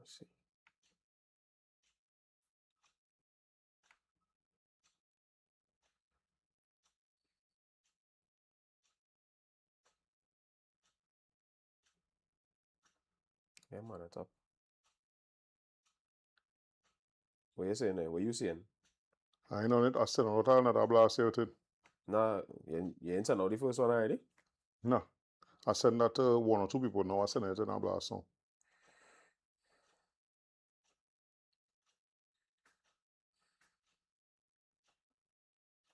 Let's see. Yeah, man, it's up. What you saying there? What you saying? I ain't on it. I still not another blast here with it. Nah, you ain't sent out the first one already? No. I sent that to one or two people now. I sent it in a blast now.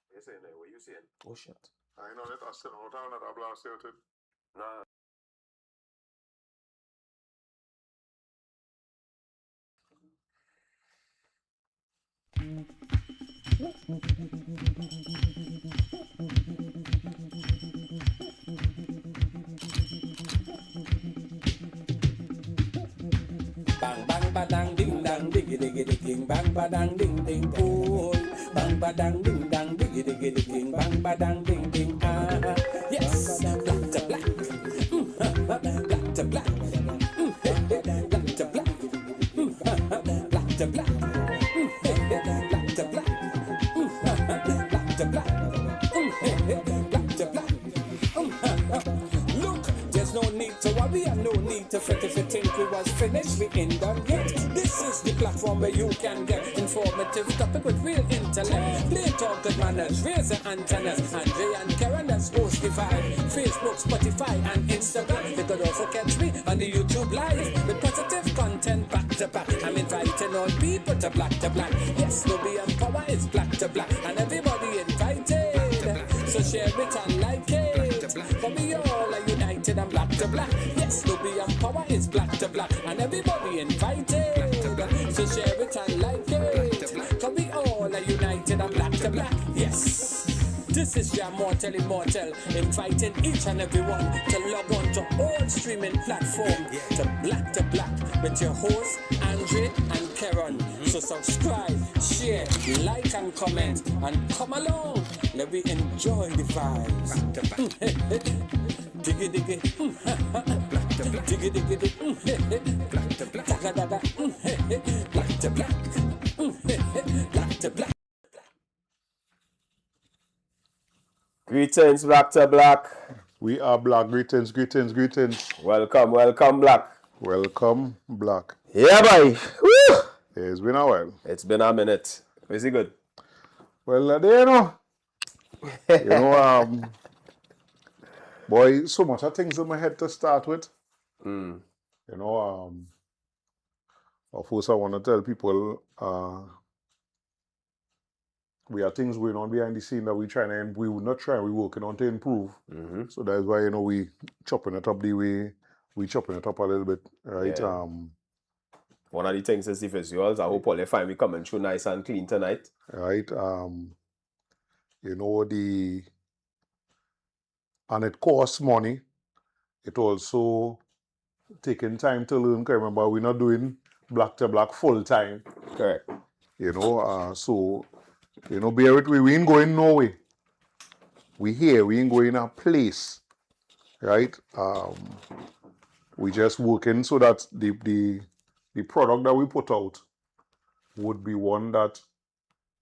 What you saying there? What you saying? Oh shit. I ain't on it. I still not another blast here with it. Nah. Bang bang badang ding dang diggy diggy digging bang badang ding ding boy. Bang badang ding dang diggy diggy digging bang badang ding ding yes. Black to black. Black to black. Black to black. Black to black. Black to black. Black to black. Black to black. Look, there's no need to worry and no need to fret. If you think we was finished, we ain't done yet. This is the platform where you can get informative topic with real intellect. Play talk good manners, raise the antennas. Andre and Karen, that's host the vibe. Facebook, Spotify and Instagram. You could also catch me on the YouTube live with positive content back to back. I'm inviting all people to black. Yes, Lobby and Power is black to black. And everybody invited. So share it and like it. For we all are united and black to black. Yes, Lobby and Power is black to black. And everybody invited. So share it and like it. For we all are united and black to black. Yes. This is your mortal immortal, inviting each and everyone to log on to all streaming platforms to black with your host Andre and Karen. So subscribe, share, like and comment, and come along. Let me enjoy the vibes. Diggy diggy, black to black. Diggy diggy diggy, black to black. Daga daga, black to black. Black to black. Greetings, black to black. We are black. Greetings. Welcome, black. Welcome, black. Yeah, boy. Woo! It's been a while. It's been a minute. Is it good? Well, boy, so much of things in my head to start with. Mm. Of course, I want to tell people we have things going on behind the scene that we would not try, we're working on to improve. Mm-hmm. So that's why, we chopping it up the way, we chopping it up a little bit, right? Yeah. One of the things is the visuals. I hope all they find me coming through nice and clean tonight. Right. And it costs money. It also taking time to learn. Because remember, we're not doing black to black full time. Correct. So, bear with me. We ain't going nowhere. We here. We ain't going a place. Right. We just working so that the product that we put out would be one that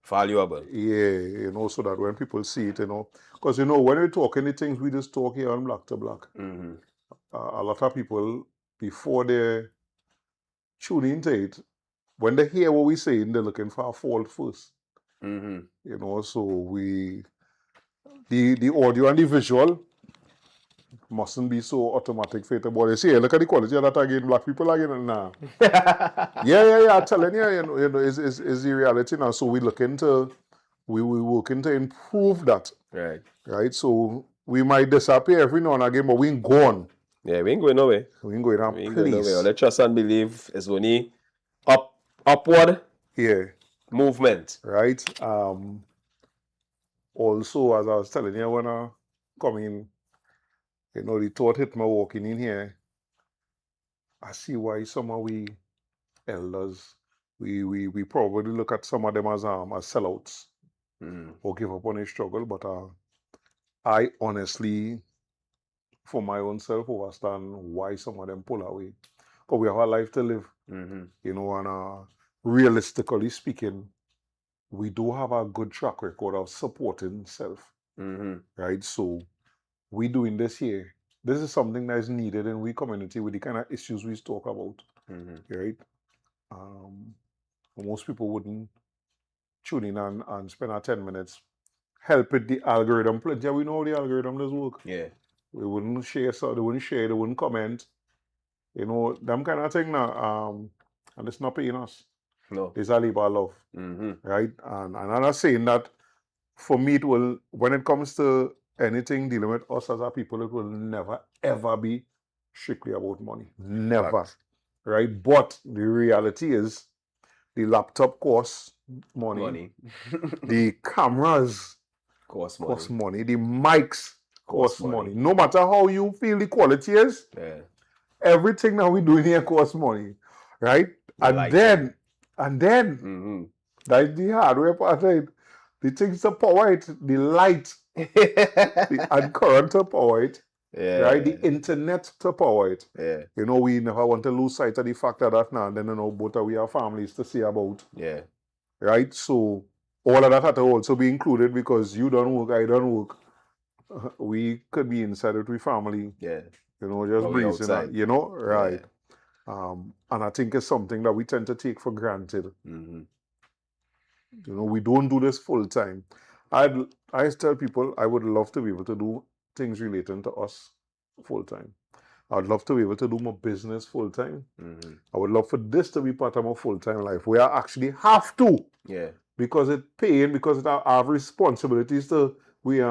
valuable. Yeah, so that when people see it, because when we talk any things, we just talk here on black to black. Mm-hmm. A lot of people, before they tune into it, when they hear what we saying, they're looking for a fault first. Mm-hmm. So the audio and the visual mustn't be so automatic for it. But they say, look at the quality of that again, black people again. Nah. yeah, I'm telling you, it's the reality now. So we working to improve that. Right. So we might disappear every now and again, but we ain't gone. Yeah, we ain't going nowhere. We ain't going nowhere. All the trust and believe is only upward. Yeah. Movement. Right. Also, as I was telling you when I come in, the thought hit me walking in here. I see why some of we elders, we probably look at some of them as sellouts or give up on a struggle. But I honestly, for my own self, understand why some of them pull away. because we have a life to live. You know, and realistically speaking, we do have a good track record of supporting self, right? So we doing this here. This is something that is needed in we community with the kind of issues we talk about, right? Most people wouldn't tune in and spend our 10 minutes help with the algorithm. Plenty, we know how the algorithm does work. Yeah. We wouldn't share, so they wouldn't share, they wouldn't comment. You know, them kind of thing now. And it's not paying us. No. It's a labor of love, right? And I'm not saying that for me, it will, when it comes to anything dealing with us as a people, it will never, ever be strictly about money. Never, right? But the reality is the laptop costs money. The cameras cost money. The mics cost money. No matter how you feel the quality is, everything that we do here costs money, right? And then that's the hardware part of it. The things to power it, the light, and current to power it, right? The internet to power it. You know, we never want to lose sight of the fact that now and then, you know, both of we have families to see about. Right? So all of that had to also be included because you don't work, I don't work. We could be inside with we family. You know, just breezing out, you know, right. And I think it's something that we tend to take for granted. You know, we don't do this full time. I tell people I would love to be able to do things relating to us full time. I'd love to be able to do my business full time. I would love for this to be part of my full-time life where I actually have to. Because it's paying, because I have responsibilities to we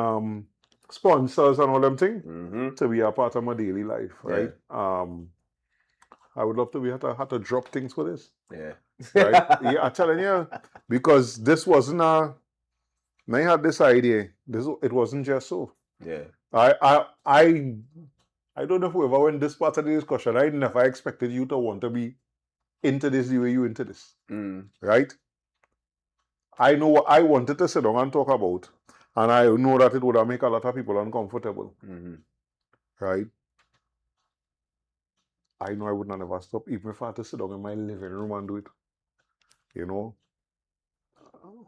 sponsors and all them things to be a part of my daily life, right? I would love to be had to drop things for this. Right? Yeah, I'm telling you, because this wasn't I had this idea. It wasn't just so. I don't know if we ever went this part of the discussion. I never expected you to want to be into this the way you into this. Right? I know what I wanted to sit down and talk about. And I know that it would make a lot of people uncomfortable. Right? I know I would not ever stop, even if I had to sit down in my living room and do it. You know?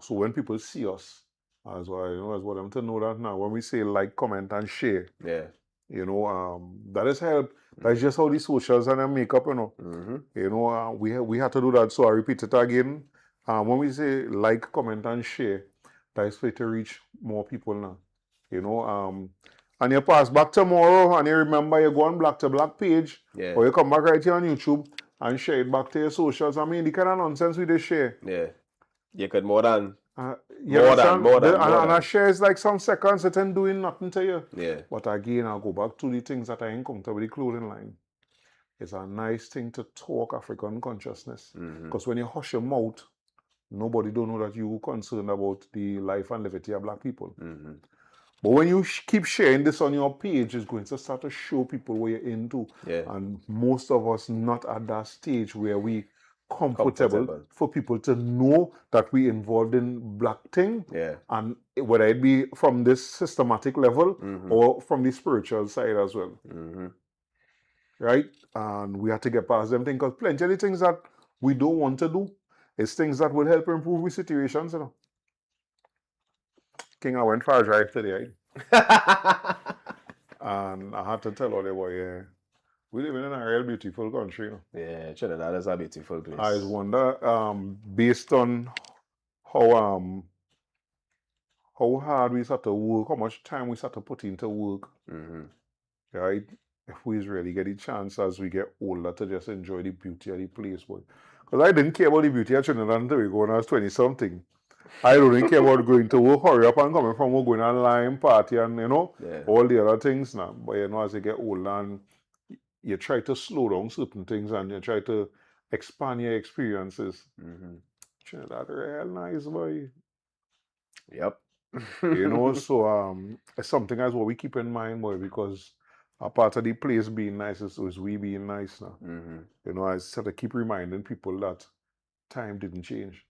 So when people see us, as well, you know, as well, them to know that now when we say like, comment, and share. You know, that is help. That's just how the socials and the makeup, you know. You know, we had to do that. So I repeat it again. When we say like, comment, and share, that is for it to reach more people now. You know, and you pass back tomorrow and you remember you go on Black to Black page, or you come back right here on YouTube and share it back to your socials. I mean, the kind of nonsense we just share. You could more than. More than. And I share is like some seconds, it ain't doing nothing to you. But again, I'll go back to the things that I encounter with the clothing line. It's a nice thing to talk African consciousness. Because when you hush your mouth, nobody don't know that you're concerned about the life and liberty of black people. But when you keep sharing this on your page, it's going to start to show people where you're into. And most of us not at that stage where we comfortable for people to know that we involved in black thing, and whether it be from this systematic level or from the spiritual side as well. Right? And we have to get past them things, because plenty of the things that we don't want to do is things that will help improve the situations, you know. King, I went for a drive today, right? And I had to tell all the boy, we live in a real beautiful country, you know. Trinidad is a beautiful place. I wonder, based on how hard we start to work, how much time we start to put into work, right? If we really get a chance as we get older to just enjoy the beauty of the place, boy. Because I didn't care about the beauty of Trinidad until we go when I was 20-something. I don't care about going to work, hurry up and coming from work, going online, party, and, you know, all the other things now. But, you know, as you get older and you try to slow down certain things and you try to expand your experiences. Trinidad real nice, boy. You know, so it's something as well we keep in mind, boy, because a part of the place being nice is we being nice now. You know, I sort of keep reminding people that time didn't change.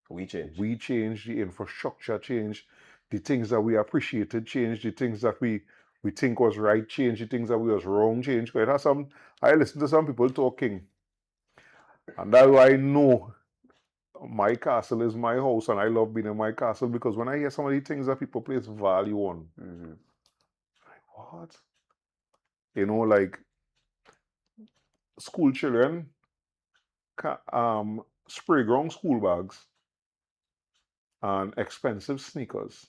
We changed. We changed, the infrastructure changed, the things that we appreciated changed, the things that we we think was right change, the things that we was wrong change. Because I listen to some people talking, and that's why I know my castle is my house, and I love being in my castle, because when I hear some of the things that people place value on, what? You know, like school children, spray ground school bags and expensive sneakers.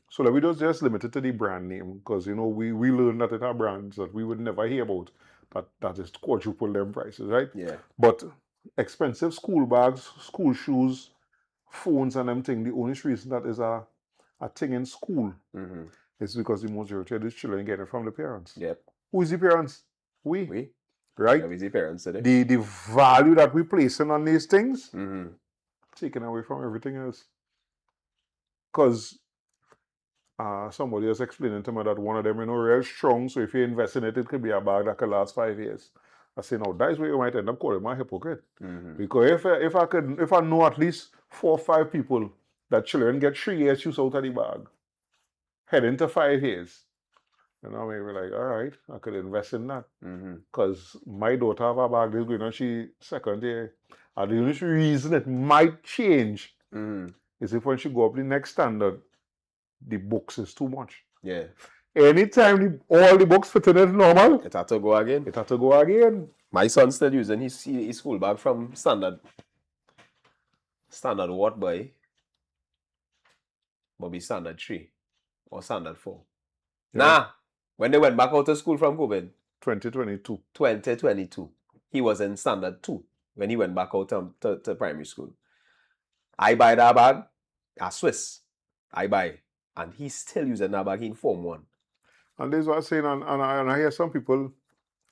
So that we don't just limit it to the brand name, because you know we learned that it are brands that we would never hear about that is quadruple them prices, right? Yeah. But expensive school bags, school shoes, phones and them thing, the only reason that is a thing in school is because the majority of these children get it from the parents. Yep. Who is the parents? We. Right? Yeah, we the parents today. The value that we placing on these things taken away from everything else. Because somebody was explaining to me that one of them, you know, real strong, so if you invest in it, it could be a bag that could last 5 years. I say, no, that's where you might end up calling me a hypocrite. Because if I know at least 4 or 5 people that children get 3 years use out of the bag, heading to 5 years, you know, maybe like, all right, I could invest in that. Because my daughter have a bag is going on she second year. And the only reason it might change is if when she go up the next standard, the books is too much. Yeah. Anytime all the books fit in it normal, It had to go again. it had to go again. My son's still using his school bag from standard. Standard what, boy? Maybe standard 3 or standard 4. Yeah. Nah. When they went back out of school from COVID, 2022. 2022, he was in standard 2 when he went back out to primary school. I buy that bag, a Swiss. I buy. And he's still using that bag in Form 1. And this is what I'm saying, and I hear some people,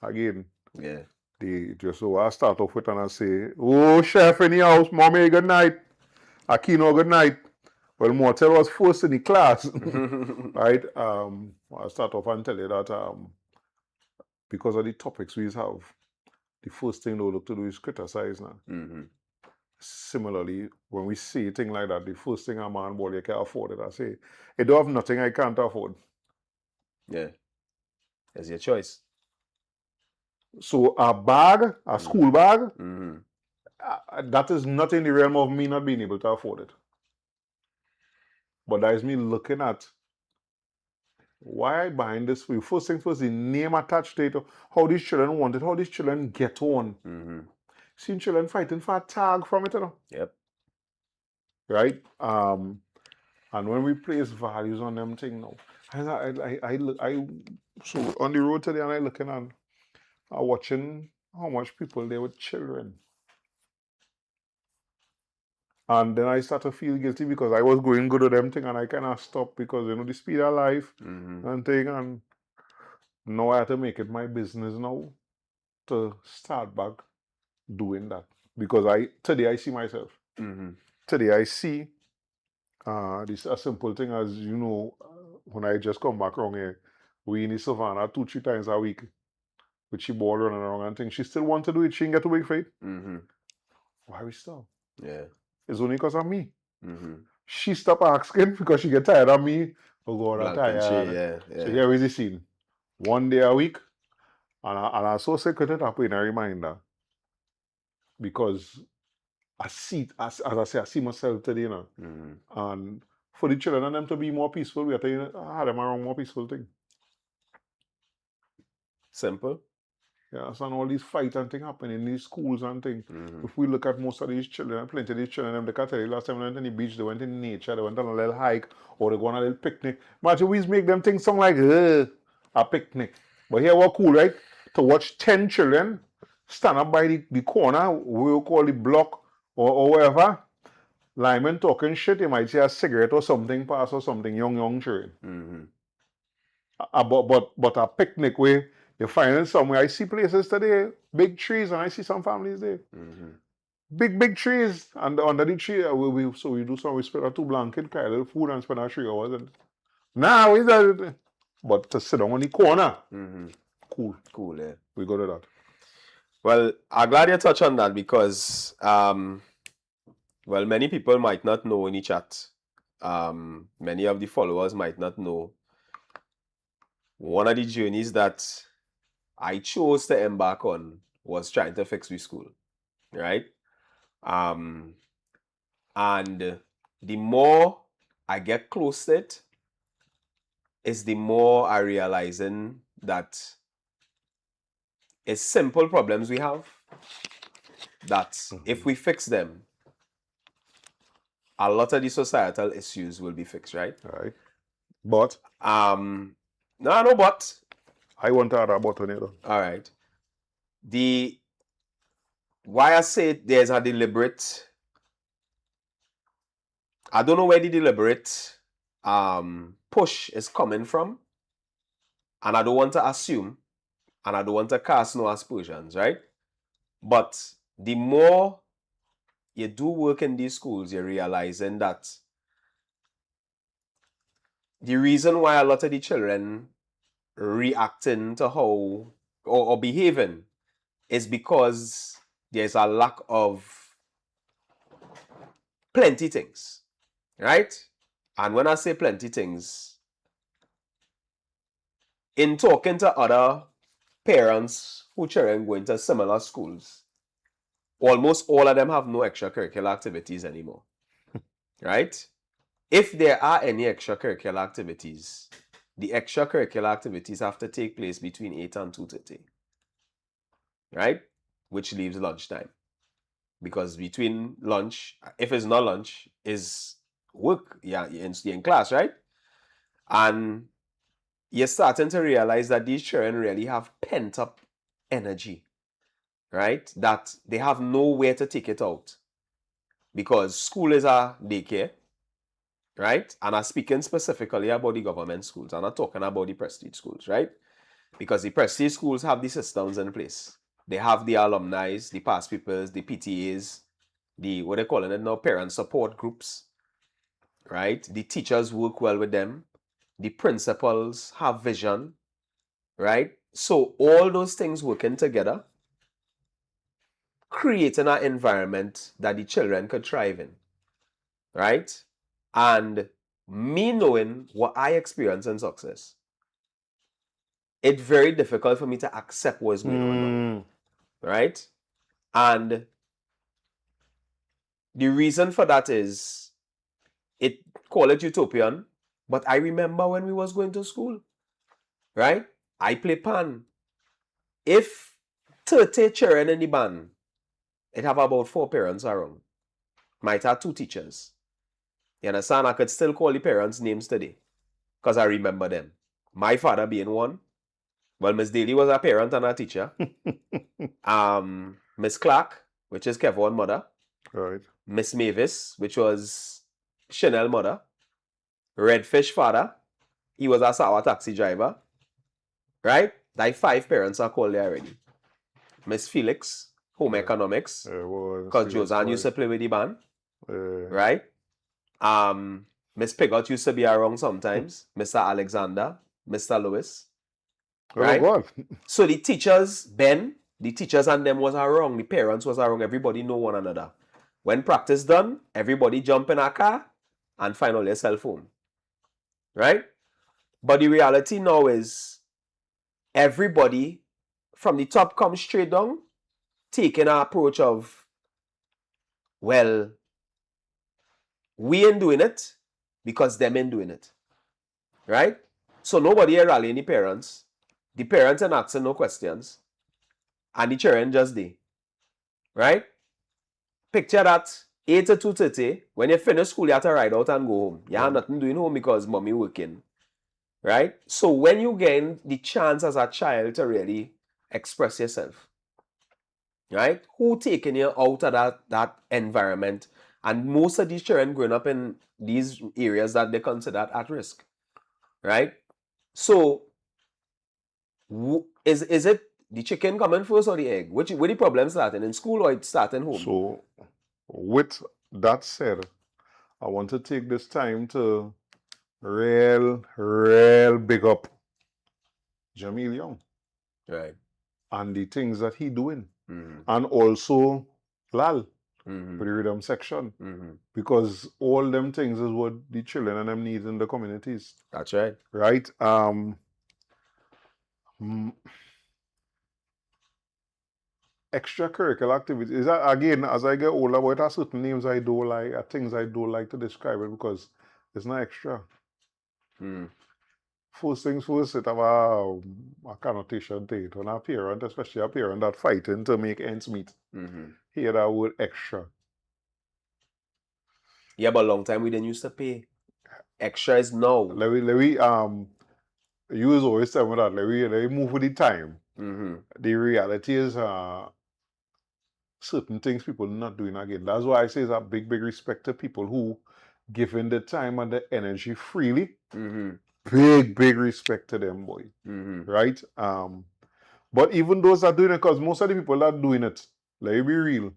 again, Yeah. they just so I start off with and I say, oh, chef in the house, mommy, good night. Aquino, good night. Well, Mortel was first in the class, right? I start off and tell you that because of the topics we have, the first thing they'll look to do is criticize now. Similarly, when we see a thing like that, the first thing a man, boy, you can afford it. I say, I don't have nothing I can't afford. Yeah. It's your choice. So a bag, a school bag, that is not in the realm of me not being able to afford it. But that is me looking at why I buying this for you. First thing first, the name attached to it, how these children want it, how these children get on. Seen children fighting for a tag from it, you know. Yep. Right? And when we place values on them thing now, so on the road today, and I looking and I watching how much people there with children. And then I start to feel guilty because I was going good with them thing and I kind of stopped because, you know, the speed of life and thing. And now I have to make it my business now to start back doing that. Because today I see myself. Today I see this a simple thing as, you know, when I just come back around here, we in the savannah 2-3 times a week with she ball running around and things. She still want to do it. She ain't get to wait for it. Why we stop? Yeah. It's only because of me. She stopped asking because she get tired of me. Oh God, I'm tired. Yeah. So here is the scene. 1 day a week, and I so sick with it, I put in a reminder. Because I see, as I say, I see myself today, you know. And for the children and them to be more peaceful, we have to have them around more peaceful thing. Simple. Yeah, so and all these fights and things happen in these schools and things. If we look at most of these children, plenty of these children, they can tell you last time they went to the beach, they went in nature, they went on a little hike, or they go on a little picnic. Imagine we make them think something like a picnic. But here what cool, right? To watch 10 children stand up by the corner, we will call the block or wherever, linemen talking shit, you might see a cigarette or something pass or something, young children. But a picnic where you find it somewhere. I see places today, big trees, and I see some families there. Big trees, and under the tree, we do some, we spread out 2 blankets, carry a little food, and spend our 3 hours. And now, but to sit down on the corner, cool, yeah. We go to that. Well, I'm glad you touched on that because, well, many people might not know in the chat. Many of the followers might not know one of the journeys that I chose to embark on was trying to fix my school, right? And the more I get close to it, is the more I realizing that it's simple problems we have that if we fix them, a lot of the societal issues will be fixed, right? Right. But No, but. I want to add about on it. Though. All right. Why I say there's a deliberate, I don't know where the deliberate push is coming from, and I don't want to assume, and I don't want to cast no aspersions, right? But the more you do work in these schools, you're realizing that the reason why a lot of the children reacting to how or behaving is because there's a lack of plenty things, right? And when I say plenty things, in talking to other parents who children going to similar schools, almost all of them have no extracurricular activities anymore, right? If there are any extracurricular activities, the extracurricular activities have to take place between 8 and 2:30, right? Which leaves lunchtime. Because between lunch, if it's not lunch, is work. Yeah, you're in class, right? And you're starting to realize that these children really have pent up energy, right? That they have nowhere to take it out. Because school is a daycare, right? And I'm speaking specifically about the government schools. I'm not talking about the prestige schools, right? Because the prestige schools have the systems in place. They have the alumni, the past peoples, the PTAs, the, what they calling it now, parent support groups, right? The teachers work well with them. The principals have vision, right? So all those things working together, creating an environment that the children could thrive in, right? And me knowing what I experience in success, it's very difficult for me to accept what's going on, right? And the reason for that is, call it utopian, but I remember when we was going to school, right? I play pan. If 30 children in the band, it have about 4 parents around. Might have 2 teachers. You understand? I could still call the parents' names today because I remember them. My father being one. Well, Miss Daly was a parent and a teacher. Miss Clark, which is Kevon's mother. Right. Miss Mavis, which was Chanel mother. Redfish father. He was a sour taxi driver. Right? Like 5 parents are called there already. Miss Felix, home economics. Because Josanne used to play with the band. Right? Miss Pigott used to be around sometimes. Mr. Alexander, Mr. Lewis. Right? Oh, God. So the teachers, the teachers and them was around. The parents was around. Everybody know one another. When practice done, everybody jump in a car and find out their cell phone. Right? But the reality now is everybody from the top comes straight down, taking an approach of, well, we ain't doing it because them ain't doing it. Right? So nobody are rallying the parents. The parents ain't asking no questions. And the children just there. Right? Picture that 8 to 2:30, when you finish school, you have to ride out and go home. You have nothing doing home because mommy working. Right? So when you get the chance as a child to really express yourself, right? Who taking you out of that environment? And most of these children growing up in these areas that they consider at risk, right? So is it the chicken coming first or the egg? Where the problem starting, in school or it starting home? So, with that said, I want to take this time to real big up Jamil Young. Right. And the things that he doing. Mm-hmm. And also Lal, Mm-hmm. with the rhythm section. Mm-hmm. Because all them things is what the children and them need in the communities. That's right. Right? Extracurricular activities. Is that, again, as I get older, but there are certain names I don't like, things I don't like to describe it because it's not extra. First things first, it have a connotation to it. When a parent, especially a parent that fighting to make ends meet, hear that word extra. Yeah, but a long time we didn't used to pay. Extra is now. Let me you always tell me that let me move with the time. The reality is certain things people not doing again. That's why I say it's a big respect to people who giving the time and the energy freely. Big respect to them, boy. Right? But even those that are doing it, because most of the people that are doing it, let me be real,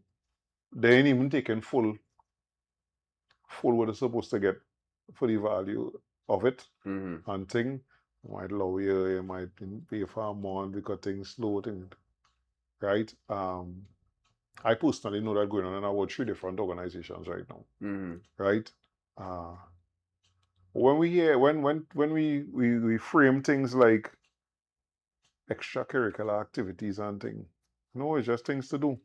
they ain't even taking full what they're supposed to get for the value of it. And thing might lower you might pay for a month because things slow things. Right? I personally know that going on in about 3 different organizations right now. Right? When we hear when we frame things like extracurricular activities and things, no, it's just things to do.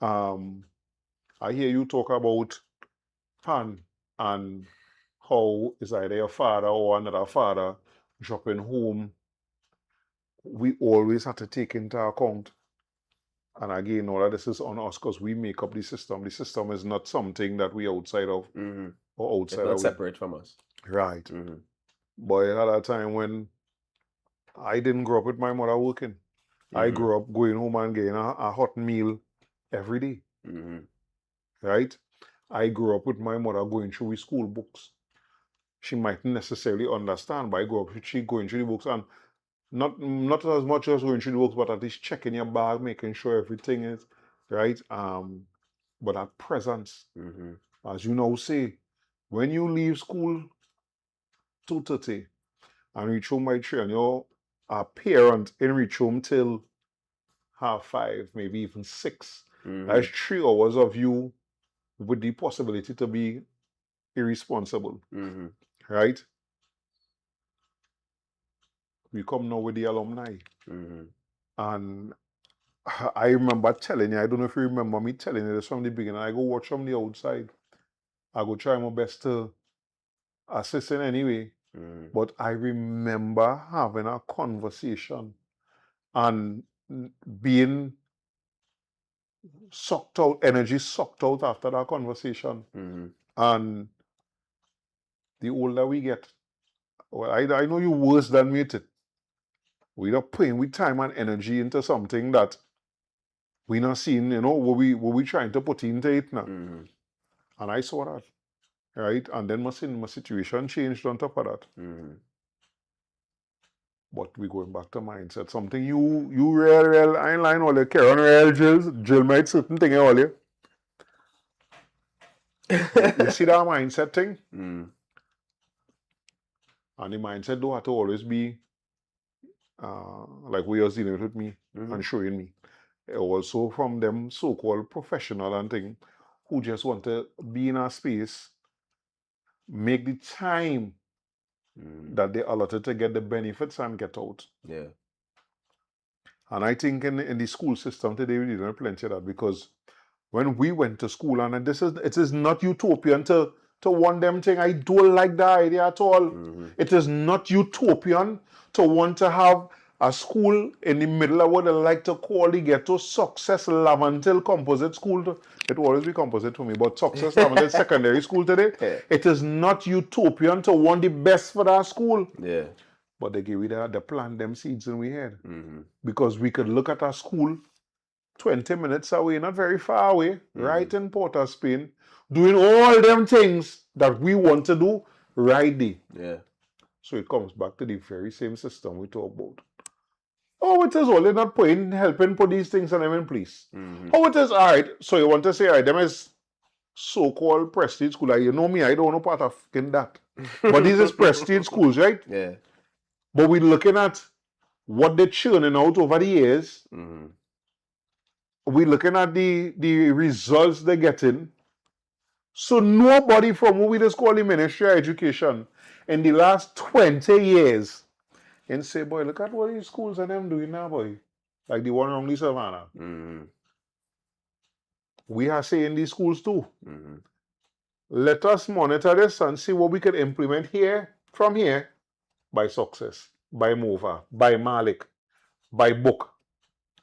I hear you talk about Pan and how it's either your father or another father dropping home. We always have to take into account, and again, all of this is on us because we make up the system. The system is not something that we outside of or outside it's not of. separate from us. Right. But at a time when I didn't grow up with my mother working. I grew up going home and getting a hot meal every day. Right? I grew up with my mother going through his school books. She mightn't necessarily understand, but I grew up with she going through the books and not as much as going through the books, but at least checking your bag, making sure everything is right. But that presence, as you now say, when you leave school 2:30 and reach home by 3 and you're a parent and reach home till 5:30, maybe even 6. That's 3 hours of you with the possibility to be irresponsible. Right? We come now with the alumni. And I remember telling you, I don't know if you remember me telling you this from the beginning, I go watch from the outside. I go try my best to assist in any way. But I remember having a conversation and being sucked out, energy sucked out after that conversation. And the older we get, well, I know you worse than me at it. We're not putting with time and energy into something that we're not seeing, what we trying to put into it now. And I saw that, right? And then my situation changed on top of that. But we going back to mindset. Something you real, I ain't lying all you care on real Jill might certain thing all you. You see that mindset thing? And the mindset don't have to always be like we are dealing with me and showing me. Also from them so-called professional and thing who just want to be in a space, make the time that they allotted to get the benefits and get out. Yeah. And I think in the school system today we didn't plenty of that because when we went to school, and it is not utopian to want them thing. I don't like that idea at all. It is not utopian to want to have a school in the middle of what they like to call the ghetto Success Laventille Composite School. It will always be composite for me, but Success Laventille Secondary School today. It is not utopian to want the best for that school. Yeah. But they give we the plant them seeds in we head. Because we could look at our school 20 minutes away, not very far away, right in Port of Spain, doing all them things that we want to do right there. Yeah. So it comes back to the very same system we talk about. Oh, it is only not helping put these things in them in place. Oh, it is, all right, so you want to say, all right, them is so-called prestige school. You know me, I don't know part of that. But these is prestige schools, right? Yeah. But we're looking at what they're churning out over the years. We're looking at the results they're getting. So nobody from what we just call the Ministry of Education in the last 20 years and say, boy, look at what these schools and them doing now, boy. Like the one around the Savannah. Mm-hmm. We are saying these schools too. Mm-hmm. Let us monitor this and see what we can implement from here, by Success, by Mova, by Malik, by Book,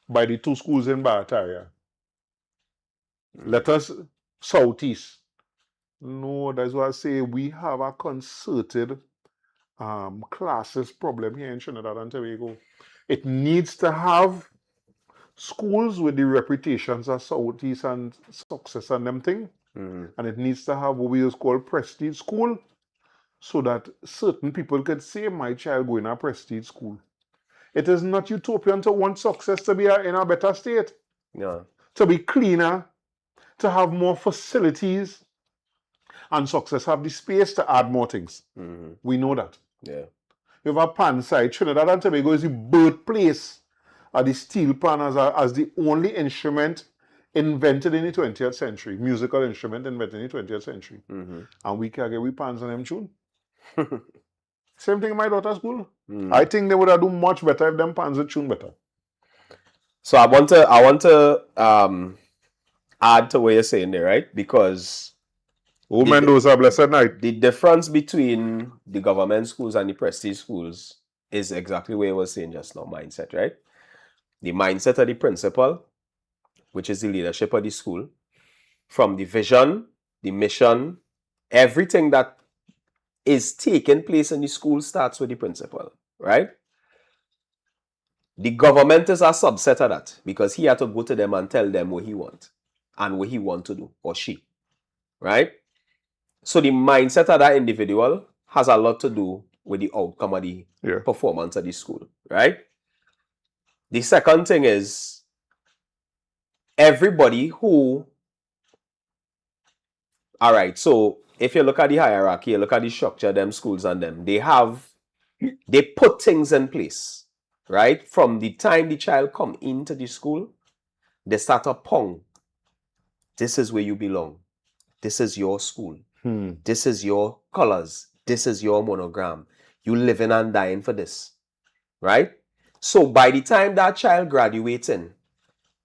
by the 2 schools in Barataria. Let us Southeast. No, that's why I say we have a concerted classes problem here in Trinidad and Tobago. It needs to have schools with the reputations of Southeast and Success and them thing. Mm-hmm. And it needs to have what we just call prestige school, so that certain people could say, my child going to a prestige school. It is not utopian to want Success to be in a better state, Yeah. to be cleaner, to have more facilities, and Success have the space to add more things. Mm-hmm. We know that. Yeah. You have a pan side. Trinidad and Tobago is the birthplace of the steel pan as the only instrument invented in the 20th century, musical instrument invented in the 20th century. Mm-hmm. And we can get we pans on them tune. Same thing in my daughter's school. Mm. I think they would have done much better if them pans would tune better. So I want to add to what you're saying there, right? Because Oh, Mendoza, blessed night. the difference between the government schools and the prestige schools is exactly what you were saying just now, mindset, right? The mindset of the principal, which is the leadership of the school, from the vision, the mission, everything that is taking place in the school starts with the principal, right? The government is a subset of that because he had to go to them and tell them what he wants and what he wants to do, or she, right? So the mindset of that individual has a lot to do with the outcome of the performance of the school, right? The second thing is everybody who, all right, so if you look at the hierarchy, you look at the structure of them schools and them, they put things in place, right? From the time the child come into the school, they start a pong. This is where you belong. This is your school. This is your colors. This is your monogram. You living and dying for this, right? So by the time that child graduates in,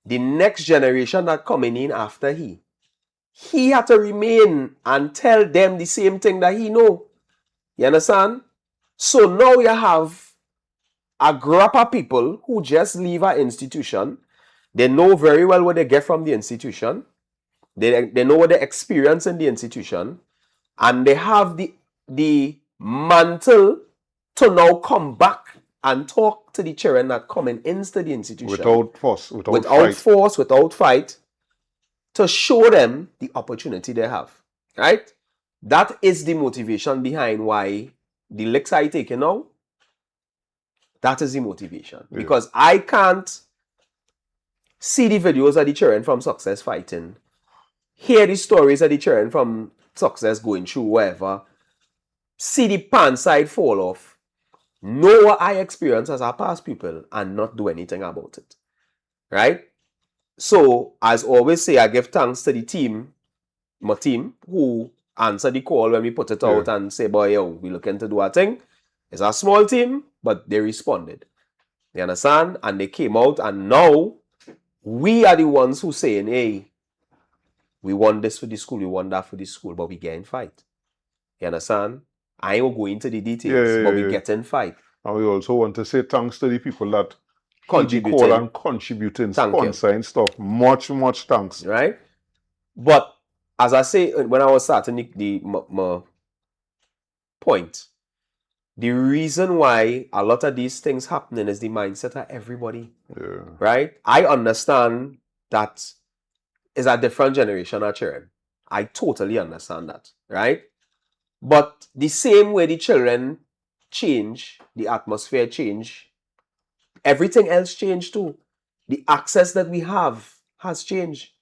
the next generation that coming in after he had to remain and tell them the same thing that he know. You understand? So now you have a group of people who just leave an institution. They know very well what they get from the institution. They know what they experience in the institution. And they have the mantle to now come back and talk to the children that coming into the institution. Without force, without fight, to show them the opportunity they have, right? That is the motivation behind why the licks I taking now. That is the motivation. Yeah. Because I can't see the videos of the children from Success fighting, hear the stories of the children from Success going through whatever, see the pan side fall off, know what I experience as a past pupil and not do anything about it, right? So, as always say, I give thanks to the team, my team, who answer the call when we put it out and say, boy, yo, we looking to do our thing. It's a small team, but they responded. You understand? And they came out, and now we are the ones who saying, hey, we want this for the school, we want that for the school, but we get in fight. You understand? I ain't go into the details, but we get in fight. And we also want to say thanks to the people that contributing call and contributing, sponsoring stuff. Much thanks. Right? But as I say, when I was starting my point, the reason why a lot of these things happening is the mindset of everybody. Yeah. Right? I understand that is a different generation of children. I totally understand that. Right? But the same way the children change, the atmosphere change, everything else changed too. The access that we have has changed.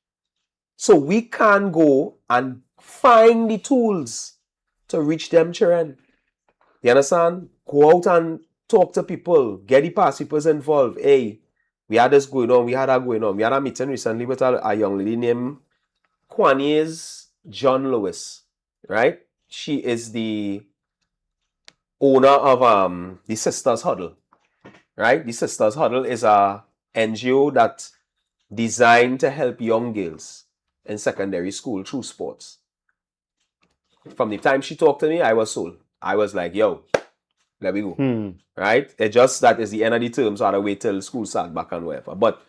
So we can go and find the tools to reach them children. You understand? Go out and talk to people. Get the past peoples involved. Hey, we had this going on. We had that going on. We had a meeting recently with a young lady named Kwani's John Lewis. Right? She is the owner of the Sisters Huddle. right? The Sisters Huddle is a NGO that designed to help young girls in secondary school through sports. From the time she talked to me, I was sold. I was like, yo, let me go. Right? It just that is the end of the term, so I had to wait till school start back and whatever. But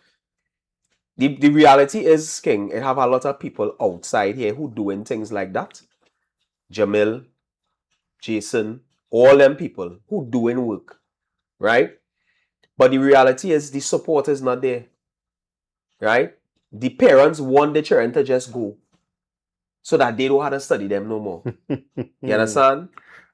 the reality is, King, I have a lot of people outside here who doing things like that. Jamil, Jason, all them people who doing work, right? But the reality is the support is not there, right? The parents want the children to just go so that they don't have to study them no more. You understand?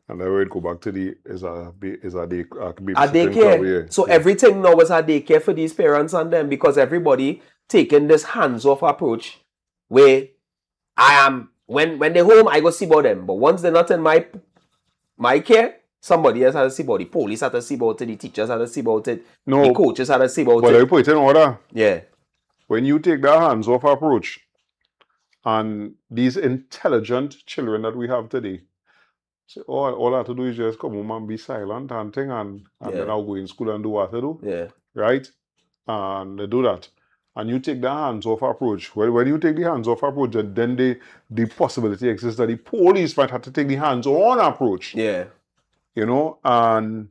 And I would go back to the is a day A babysitting club, daycare. yeah. So everything now is a daycare for these parents and them because everybody taking this hands-off approach where I am when they're home, I go see about them. But once they're not in my care, somebody else has to see about it. The police has to see about it, the teachers have to see about it, No, the coaches have to see about but it. I put it in order. Yeah. When you take that hands-off approach, and these intelligent children that we have today, so all I have to do is just come home and be silent and thing, and then I'll go in school and do what I do. Yeah. Right? And they do that. And you take the hands-off approach. When you take the hands-off approach, then the possibility exists that the police might have to take the hands-on approach. Yeah. You know, and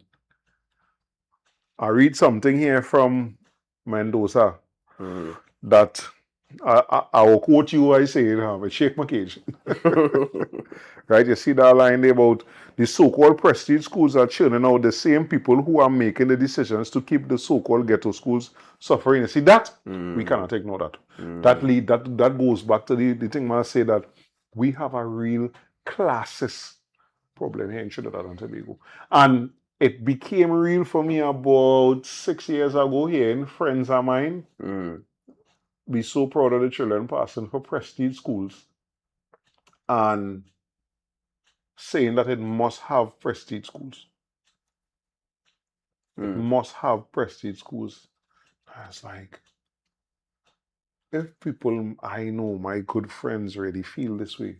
I read something here from Mendoza that I will quote you. I say it, shake my cage. Right? You see that line there about the so-called prestige schools are churning out the same people who are making the decisions to keep the so-called ghetto schools suffering. You see that? We cannot ignore that. That goes back to the thing I say that we have a real classist problem here in Trinidad and Tobago. And it became real for me about 6 years ago here in friends of mine. Be so proud of the children passing for prestige schools and saying that it must have prestige schools. It must have prestige schools. I was like, if people I know, my good friends, really feel this way,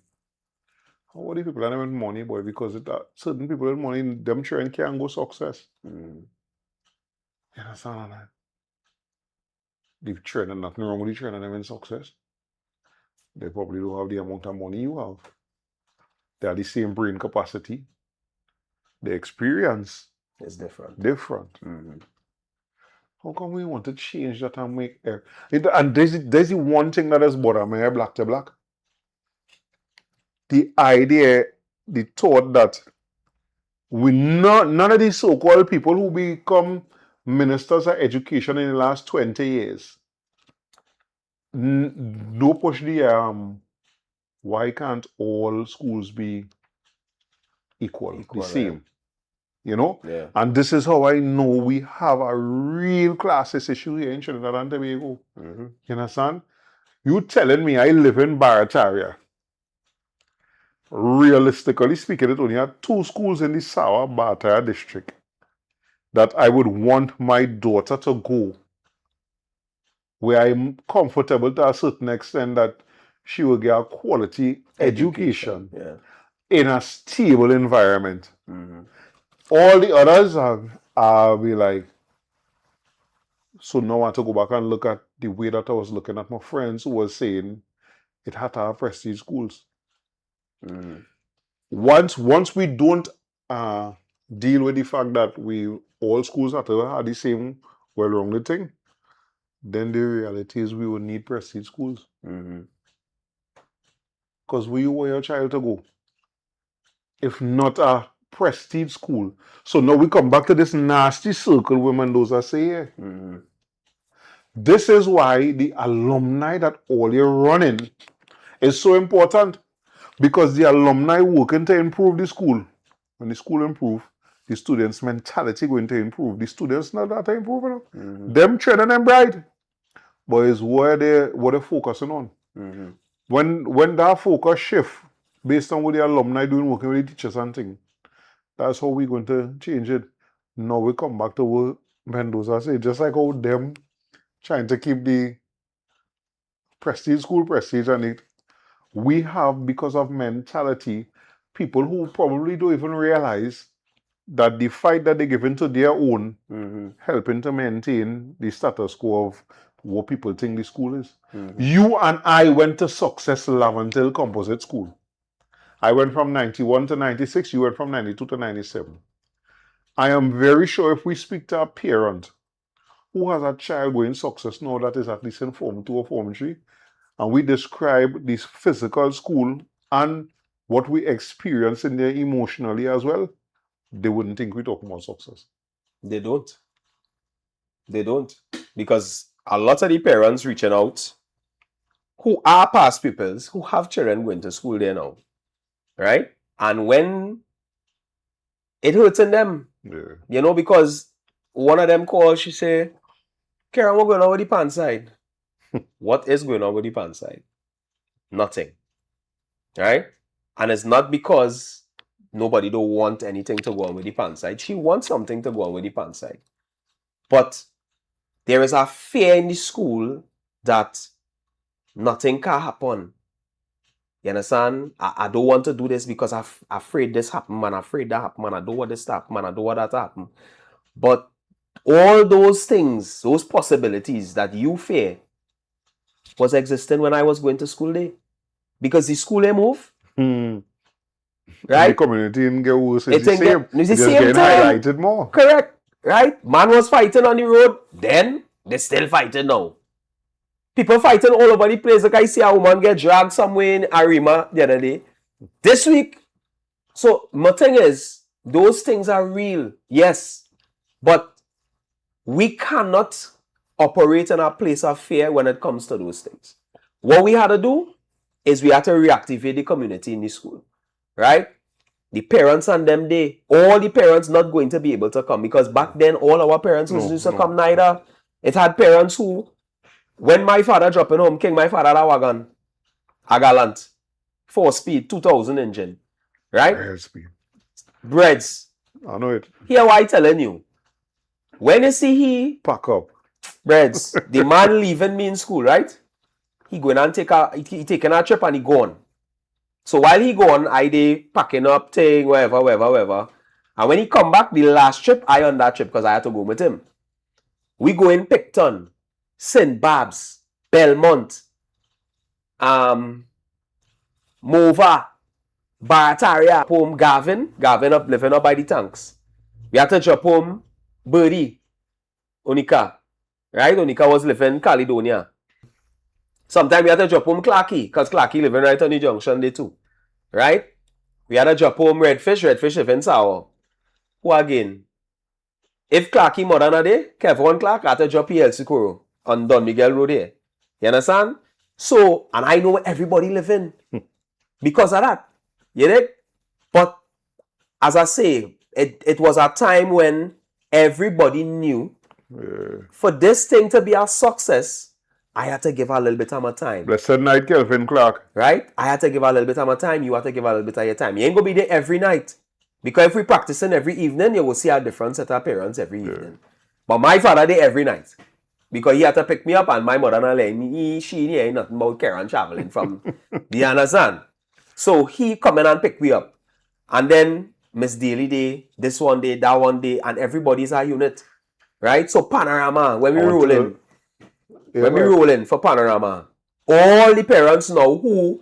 how are the people that have money, boy? Because certain people with money, them children can't go success. You understand that? The children, nothing wrong with the children having success. They probably don't have the amount of money you have. They have the same brain capacity. The experience is different. How come we want to change that and make it? And there's the one thing that has bothered me, black to black. The idea, the thought that none of these so-called people who become ministers of education in the last 20 years no push the why can't all schools be equal the same? You know? Yeah. And this is how I know we have a real classist issue here in Trinidad and Tobago. You understand? You telling me I live in Barataria. Realistically speaking, it only had 2 schools in the Sawa Barataria district that I would want my daughter to go, where I'm comfortable to a certain extent that she will get a quality education. Yeah. In a stable environment. All the others are be like, so now I want to go back and look at the way that I was looking at my friends who was saying it had to have prestige schools. Once we don't deal with the fact that all schools have to have the same well-rounded thing, then the reality is we will need prestige schools. Because where you want your child to go? If not a prestige school. So now we come back to this nasty circle where Mendoza say, this is why the alumni that all you're running is so important. Because the alumni working to improve the school. When the school improve, the students' mentality going to improve. The students not that improving. Them training them bright. But it's what they're focusing on. When that focus shift based on what the alumni doing working with the teachers and things, that's how we're going to change it. Now we come back to what Mendoza said, just like how them trying to keep the prestige school prestige and it. We have, because of mentality, people who probably don't even realize that the fight that they give into their own Mm-hmm. helping to maintain the status quo of what people think the school is. Mm-hmm. You and I went to Success Lavantil Composite School. I went from 91 to 96, you went from 92 to 97. I am very sure if we speak to a parent who has a child going Success now that is at least in Form 2 or Form 3, and we describe this physical school and what we experience in there emotionally as well, they wouldn't think we're talking about success. They don't. They don't. Because a lot of the parents reaching out who are past pupils, who have children going to school there now, right? And when it hurts in them, Yeah. because one of them called, she say, Karen, what's going on with the pan side? What is going on with the pan side? Nothing. Right? And it's not because nobody don't want anything to go on with the pan side. She wants something to go on with the pan side. But there is a fear in the school that nothing can happen. You understand? I don't want to do this because I'm afraid this happen, man. I'm afraid that happen, man. I don't want this to happen, man. I don't want that to happen. But all those things, those possibilities that you fear was existing when I was going to school day. Because the school they move, And the right? community in get worse. It's It's the in same. it's the It's just same getting thing. highlighted more. Correct. Right? Man was fighting on the road. Then, they're still fighting now. People fighting all over the place. Like I see a woman get dragged somewhere in Arima the other day. This week. So, my thing is, those things are real. Yes. But we cannot operate in a place of fear when it comes to those things. What we had to do is we had to reactivate the community in the school. Right? The parents and them, all the parents not going to be able to come because back then all our parents used to come neither. It had parents who, when my father dropping home, King, my father had a wagon, a Gallant, 4-speed, 2000 engine, right? High speed. Breads. I know it. Here what I telling you. When you see he, Pack up. Breads, the man leaving me in school, right? He going and he taking a trip and he gone. So while he gone, I dey packing up thing, whatever. And when he come back, the last trip, I on that trip because I had to go with him. We go in Picton, St. Babs, Belmont, Mova, Barataria, home Gavin up living up by the tanks. We had to drop home Birdie, Onika. Right? Onika was living in Caledonia. Sometimes we had to drop home Clarky, because Clarky living right on the junction there too. Right? We had to drop home Redfish living Sour. Who again? If Clarky mother na there, Kevin Clark had to drop PLC Kuro on Don Miguel Road here. You understand? So, and I know everybody living because of that. You know? But as I say, it was a time when everybody knew for this thing to be a success, I had to give her a little bit of my time. Blessed night, Kelvin Clark. Right? I had to give her a little bit of my time. You had to give her a little bit of your time. You ain't going to be there every night. Because if we practicing every evening, you will see a different set of parents every evening. But my father did every night. Because he had to pick me up and my mother not let me, she ain't nothing about Karen traveling from, do you understand? So he come in and pick me up. And then Miss Daily Day, this one day, that one day, and everybody's a unit. Right? So Panorama, when we roll in, we roll in for Panorama, all the parents now who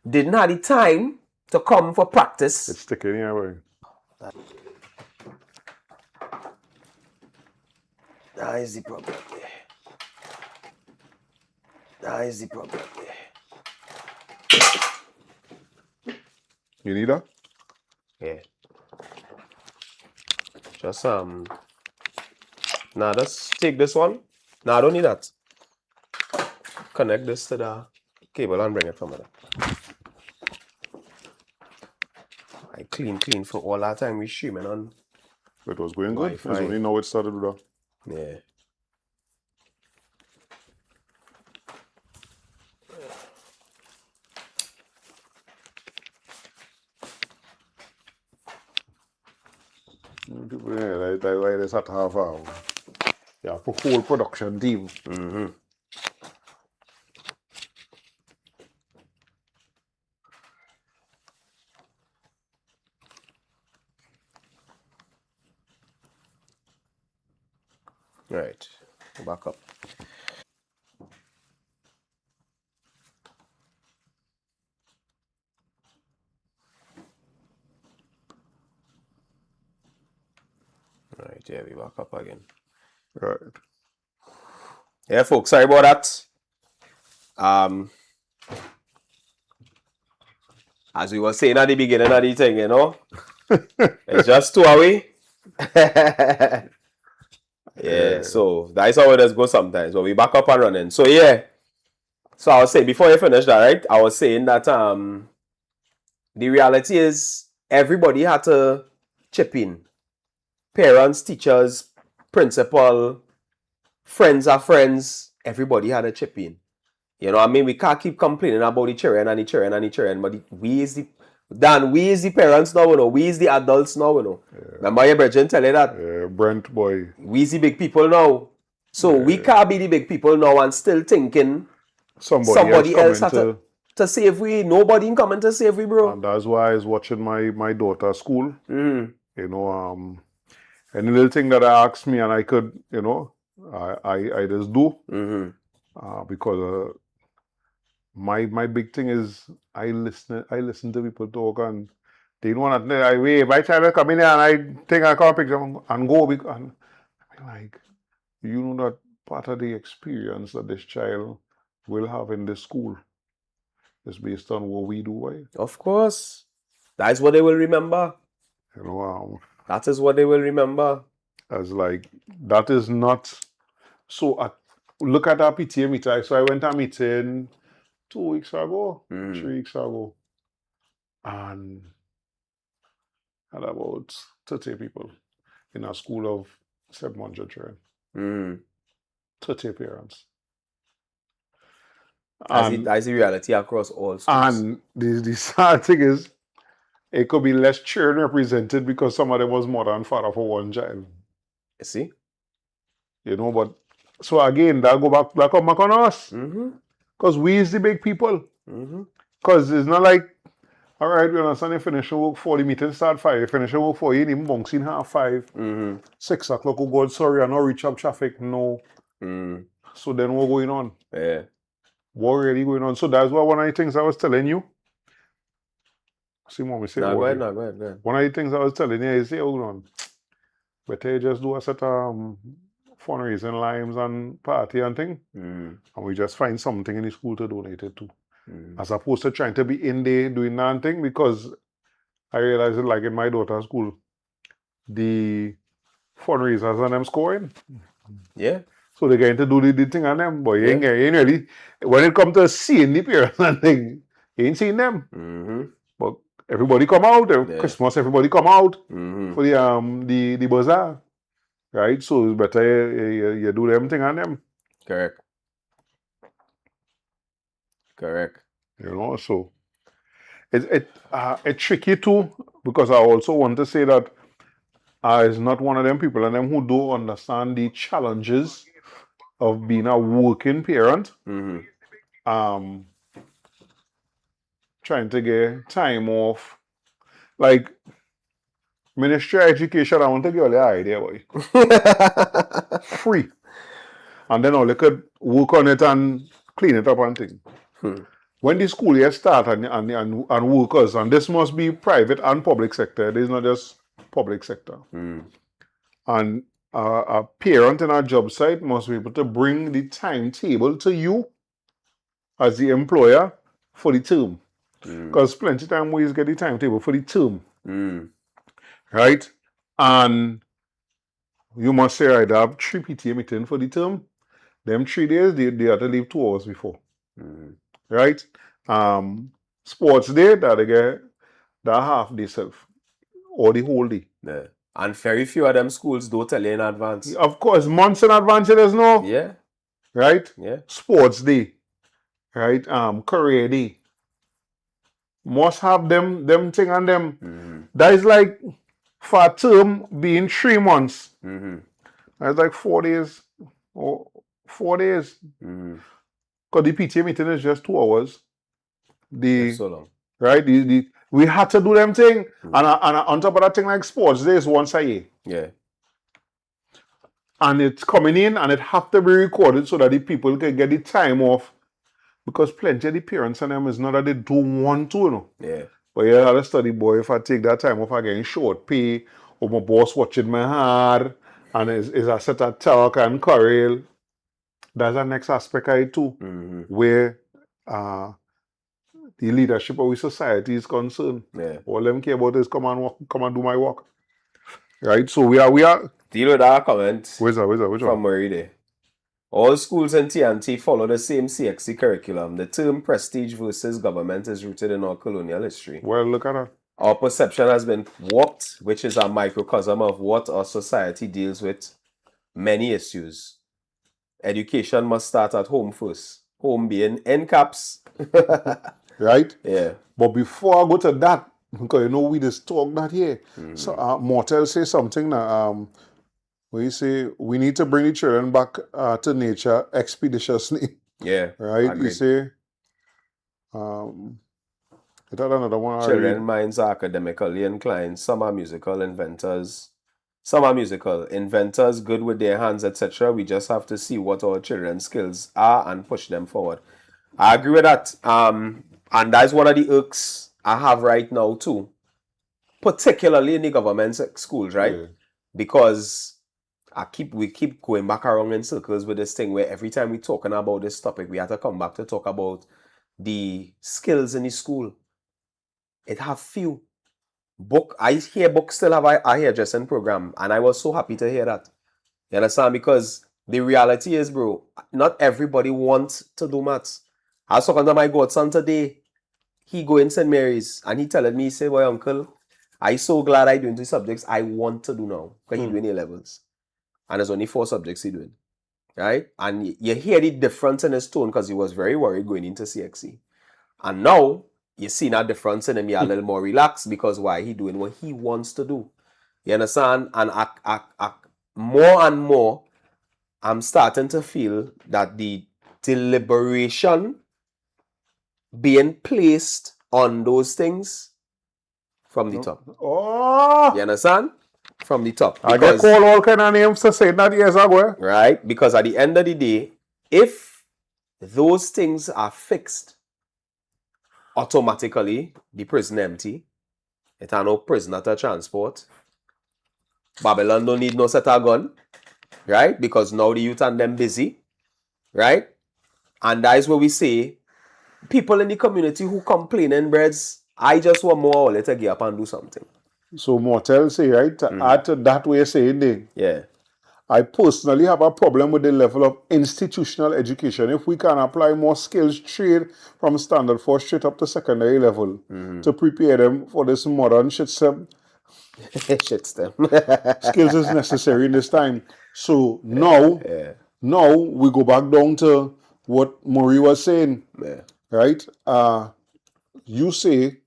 didn't have the time to come for practice. It's sticking here, boy. That is the problem there. That is the problem there. You need that? Yeah. Just now let's take this one. No, I don't need that. Connect this to the cable and bring it from there. I clean for all that time we streaming on. It was going good. It's Wi-Fi. only now it started with that. Yeah. People, like why they start to have a whole production team. Mm-hmm. Right. Back up. Right, yeah, we back up again. Right. Yeah, folks, sorry about that. As we were saying at the beginning of the thing, you know, it's just 2 away. Yeah, so that's how it does go sometimes. But we back up and running. So yeah. So I was saying before you finish that, right? I was saying that the reality is everybody had to chip in. Parents, teachers, principal, friends are friends. Everybody had to chip in. You know what I mean? We can't keep complaining about the children and the children and the children, but we is the parents now, you know. We is the adults now, you know. Remember your Bridget tell you that? Brent boy. We is the big people now. So we can't be the big people now and still thinking somebody else had to save we. Nobody coming to save we, bro. And that's why I was watching my daughter's school. You know, any little thing that I asked me and I could, you know, I just do. Because my big thing is I listen to people talk, and they don't want to. My child come in here and I think I can't pick them and go, because and I'm like, you know that part of the experience that this child will have in this school is based on what we do, right? Of course. That's what they will remember. You know, that is what they will remember. As like, that is not, so look at our PTA meeting. So I went to a meeting 2 weeks ago, 3 weeks ago, and had about 30 people in a school of 700 children. 30 parents. That's the reality across all schools. And the sad thing is, it could be less children represented because some of them was more than father for one child. You see? You know, but so again, that come back on us. Because we is the big people. Because it's not like, all right, we understand you finish your work 4, the meeting start 5, you finish your work 4, you even bunks in 5:30. 6 o'clock, oh God, sorry, I not reach up traffic, no. So then what going on? Yeah. What really going on? So that's why one of the things I was telling you. See, mommy say, go ahead. One of the things I was telling you is, hold on. Better you just do a set of fundraising limes and party and thing. And we just find something in the school to donate it to. As opposed to trying to be in there doing that thing, because I realized that, like in my daughter's school, the fundraisers and them scoring. Yeah. So they're going to do the thing on them, but you ain't really, when it comes to seeing the parents and thing, you ain't seen them. But everybody come out, Christmas, everybody come out for the bazaar. Right? So it's better you do them thing on them. Correct. You know, so it's tricky too, because I also want to say that it's not one of them people and them who don't understand the challenges of being a working parent. Trying to get time off. Like, Ministry of Education, I want to give you the idea, boy. Free. And then all you could work on it and clean it up and things. When the school year start and workers, and this must be private and public sector, this is not just public sector. And a parent in a job site must be able to bring the timetable to you as the employer for the term. Because plenty of time we get the timetable for the term. Right? And you must say, right, I have 3 PTA meetings for the term. Them 3 days, they have to leave 2 hours before. Right? Sports day, that they get that half day self. Or the whole day. Yeah. And very few of them schools don't tell you in advance. Of course, months in advance, there's no. Yeah. Right? Yeah. Sports day. Right? Career day. Must have them thing on them. That is like, for a term being 3 months. That's like 4 days. Or 4 days. Because the PTA meeting is just 2 hours. That's so long. Right? We had to do them thing. And on top of that thing, like sports days once a year. Yeah. and it's coming in and it have to be recorded so that the people can get the time off. Because plenty of the parents and them is not that they don't want to, you know. Yeah. But yeah, I study boy, if I take that time off, I getting short pay, or my boss watching my hard, and is a set of talk and quarrel. That's the next aspect of it too, where the leadership of the society is concerned. Yeah. All them care about is come and work, come and do my work. Right? So we are Deal with that comment where's that? Which from one? Murray there. All schools in TNT follow the same CXC curriculum. The term prestige versus government is rooted in our colonial history. Well, look at that. Our perception has been warped, which is a microcosm of what our society deals with many issues. Education must start at home first. Home being in caps. Right? Yeah. But before I go to that, because you know we just talk that here. So Mortel say something that where you say we need to bring the children back to nature expeditiously. Yeah. Right? Agreed. You say is that another one? Children's minds are academically inclined. Some are musical inventors. Some are musical inventors, good with their hands, etc. We just have to see what our children's skills are and push them forward. I agree with that. And that's one of the irks I have right now too, particularly in the government schools, right? Yeah. Because we keep going back around in circles with this thing where every time we're talking about this topic, we have to come back to talk about the skills in the school. It have few. I hear books still have a hairdressing program, and I was so happy to hear that. You understand? Because the reality is, bro, not everybody wants to do maths. I was talking to my godson today. He go in St. Mary's, and he telling me, he say, boy, uncle, I'm so glad I doing two subjects I want to do now. Because he doing A-levels. And there's only 4 subjects he doing. Right? And you hear the difference in his tone because he was very worried going into CXC. And now, you see that difference in him, you're a little more relaxed because why? He doing what he wants to do. You understand? And more and more, I'm starting to feel that the deliberation being placed on those things from the top. Oh, You understand? From the top. I get called all kind of names to say that years ago. Right? Because at the end of the day, if those things are fixed, automatically the prison empty. It are no prisoner to transport. Babylon don't need no set of gun. Right? Because now the youth and them busy. Right? And that is where we say, people in the community who complaining, breads, I just want more or to get up and do something. So Mortel say, right, to add to that way of saying thing, Yeah. I personally have a problem with the level of institutional education. If we can apply more skills trade from standard 4 straight up to secondary level to prepare them for this modern shit system, skills is necessary in this time. So now we go back down to what Murray was saying, right? You say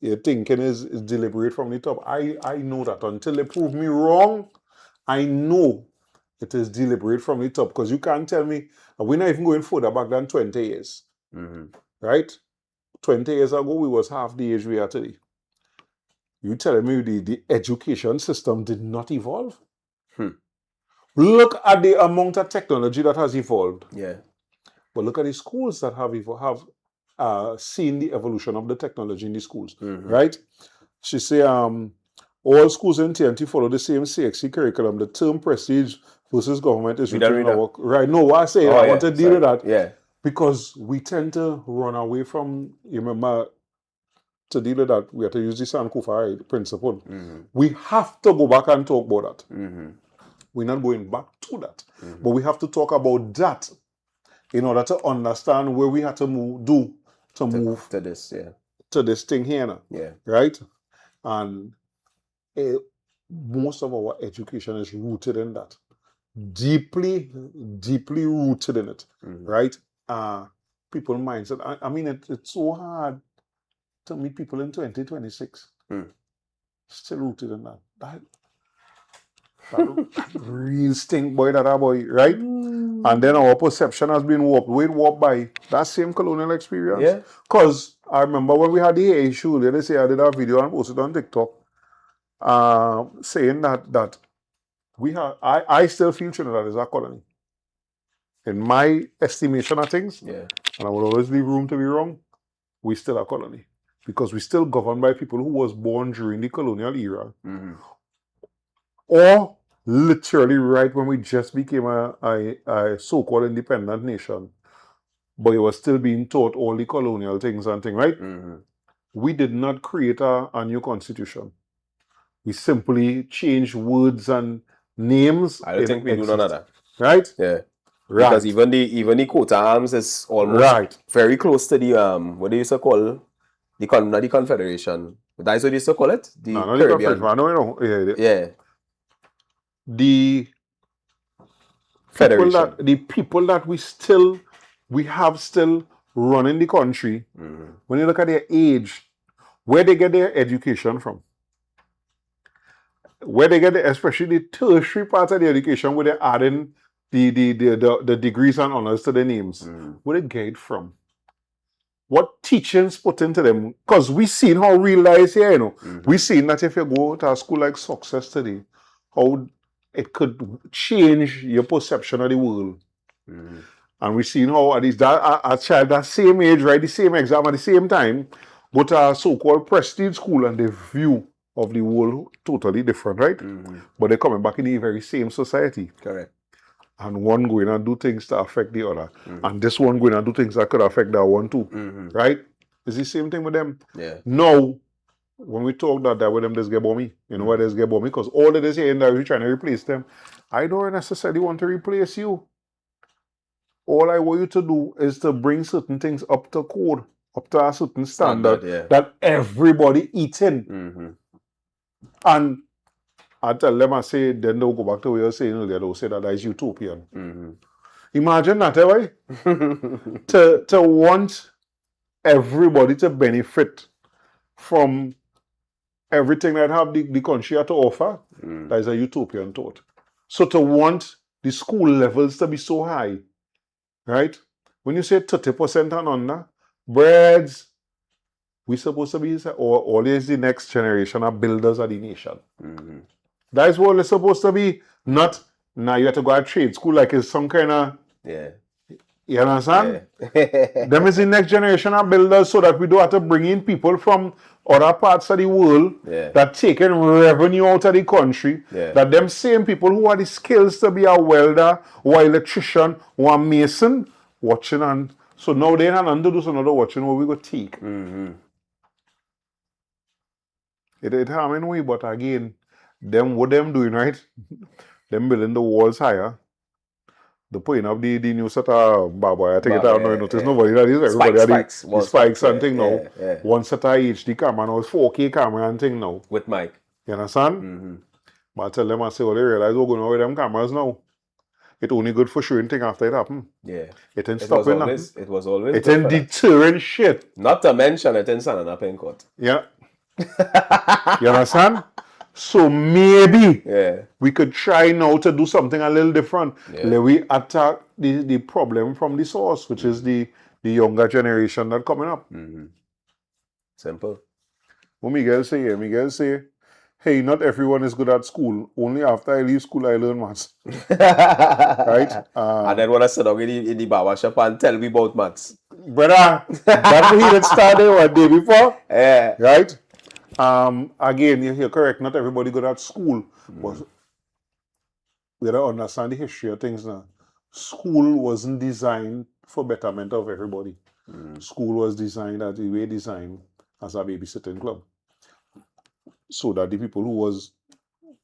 your thinking is deliberate from the top. I know that until they prove me wrong, I know it is deliberate from the top, because you can't tell me, we're not even going further back than 20 years, right? 20 years ago, we was half the age we are today. You telling me the education system did not evolve? Look at the amount of technology that has evolved. Yeah. But look at the schools that have seen the evolution of the technology in the schools, right? She say, all schools in TNT follow the same CXC curriculum. The term prestige versus government is written in our work. Right, no, what I say, I want to deal with that. Yeah. Because we tend to run away from, you remember, to deal with that, we have to use the Sankofa principle. We have to go back and talk about that. We're not going back to that. But we have to talk about that in order to understand where we have to move To this, yeah. to this thing here now. Yeah. Right? And most of our education is rooted in that. Deeply, deeply rooted in it. Right? People mindset. I mean, it's so hard to meet people in 2026. Still rooted in that. That real stink boy that boy, right? And then our perception has been warped. We're warped by that same colonial experience. Yeah. Because I remember when we had the hair issue, they say I did a video and posted on TikTok saying that I still feel Trinidad is a colony. In my estimation of things, Yeah. and I will always leave room to be wrong, we still a colony. Because we still governed by people who was born during the colonial era. Mm-hmm. Or literally right when we just became a so-called independent nation. But you were still being taught all the colonial things and things, right? Mm-hmm. We did not create a new constitution. We simply changed words and names. I don't think we do none of that. Right? Yeah. Right. Because even the coat of arms is almost very close to the what they used to call not the Confederation. That's what they used to call it? The not Caribbean. The Confederation. No. Yeah. The Federation. The people that we have still running the country, when you look at their age, where they get their education from, where they get especially the tertiary part of the education, where they're adding the degrees and honors to their names, where they get it from? What teachings put into them? Because we seen how real life is here, you know. We seen that if you go to a school like Success today, how it could change your perception of the world. And we seen how at least that a child that same age, write the same exam at the same time, go to a so-called prestige school and the view of the world totally different, right? But they're coming back in the very same society. Correct. And one going and do things to affect the other. And this one going and do things that could affect that one too. Right? It's the same thing with them. Yeah. Now, when we talk that with them, there's get bomby. You know why there's get bomby? Because all of this here in there, we're trying to replace them. I don't necessarily want to replace you. All I want you to do is to bring certain things up to code, up to a certain standard that everybody eating. And I tell them, I say, then they'll go back to what you were saying earlier, they'll say that is utopian. Imagine that, right? to want everybody to benefit from everything that have the country had to offer, that is a utopian thought. So to want the school levels to be so high, right? When you say 30% and under, breads, we supposed to be always the next generation of builders of the nation. That is what it's supposed to be. Not now you have to go to trade school like it's some kind of you understand? Them is the next generation of builders so that we don't have to bring in people from other parts of the world that taking revenue out of the country. That them same people who have the skills to be a welder or electrician or a mason watching, and so now they have nothing to do, so now they're watching what we go take. It harming we, but again, them what them doing, right? Them building the walls higher. The putting up the new set of Baba, I think it out now, notice nobody that is everybody spikes and thing now. One set of HD camera now, it's 4K camera and thing now. With mic. You understand? But I tell them, I say, well, they realize we're going on with them cameras now. It's only good for showing thing after it happened. It ain't stopping nothing. It was always it ain't deterring shit. Not to mention it ain't standing up in court. Yeah. You understand? So maybe we could try now to do something a little different. Let we attack the problem from the source, which is the younger generation that coming up. Simple. What Miguel say, hey, not everyone is good at school. Only after I leave school I learn maths. Right? And then when I sit down in the barber shop and tell me about maths. Brother, that's what he had started one day before. Right? Again, you're correct. Not everybody good at school. But we don't understand the history of things now. School wasn't designed for betterment of everybody. School was designed as as a babysitting club. So that the people who was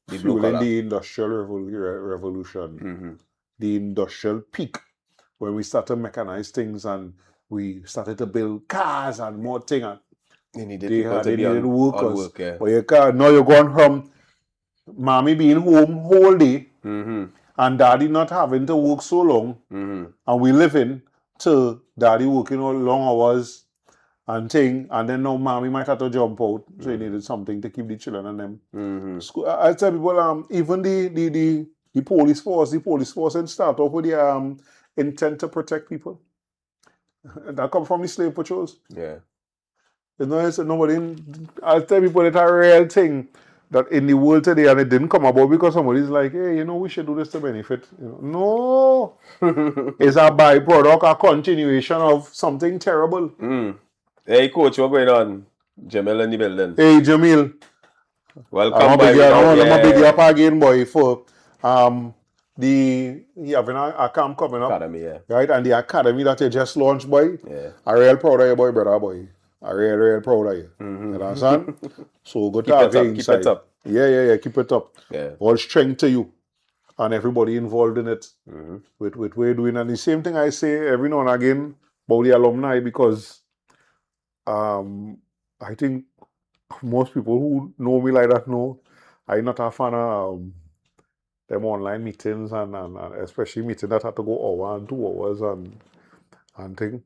fueling the industrial revolution, the industrial peak, when we started to mechanize things and we started to build cars and more things. They needed workers. But you can't, now you're going from mommy being home whole day and daddy not having to work so long, and we living to daddy working all long hours and thing, and then now mommy might have to jump out, so you needed something to keep the children and them. I tell people, even the police force didn't start off with the intent to protect people. That come from the slave patrols. You know, nobody. I'll tell people it's a real thing. that in the world today, and it didn't come about because somebody's like, hey, we should do this to benefit. No, it's a byproduct, a continuation of something terrible. Hey, coach, what's going on? Jamil in the building. Hey, Jamil. Welcome, I'm a boy. big up again, boy, for having a camp coming up. Academy, yeah. Right, and the academy that you just launched, boy. Yeah. I'm real proud of you, boy, brother, boy. I'm real proud of you. You understand? So good to have you inside. Keep it up. Yeah, keep it up. Yeah. All strength to you and everybody involved in it with what we're doing. And the same thing I say every now and again about the alumni, because I think most people who know me like that know I'm not a fan of them online meetings and especially meetings that have to go hour and 2 hours and thing.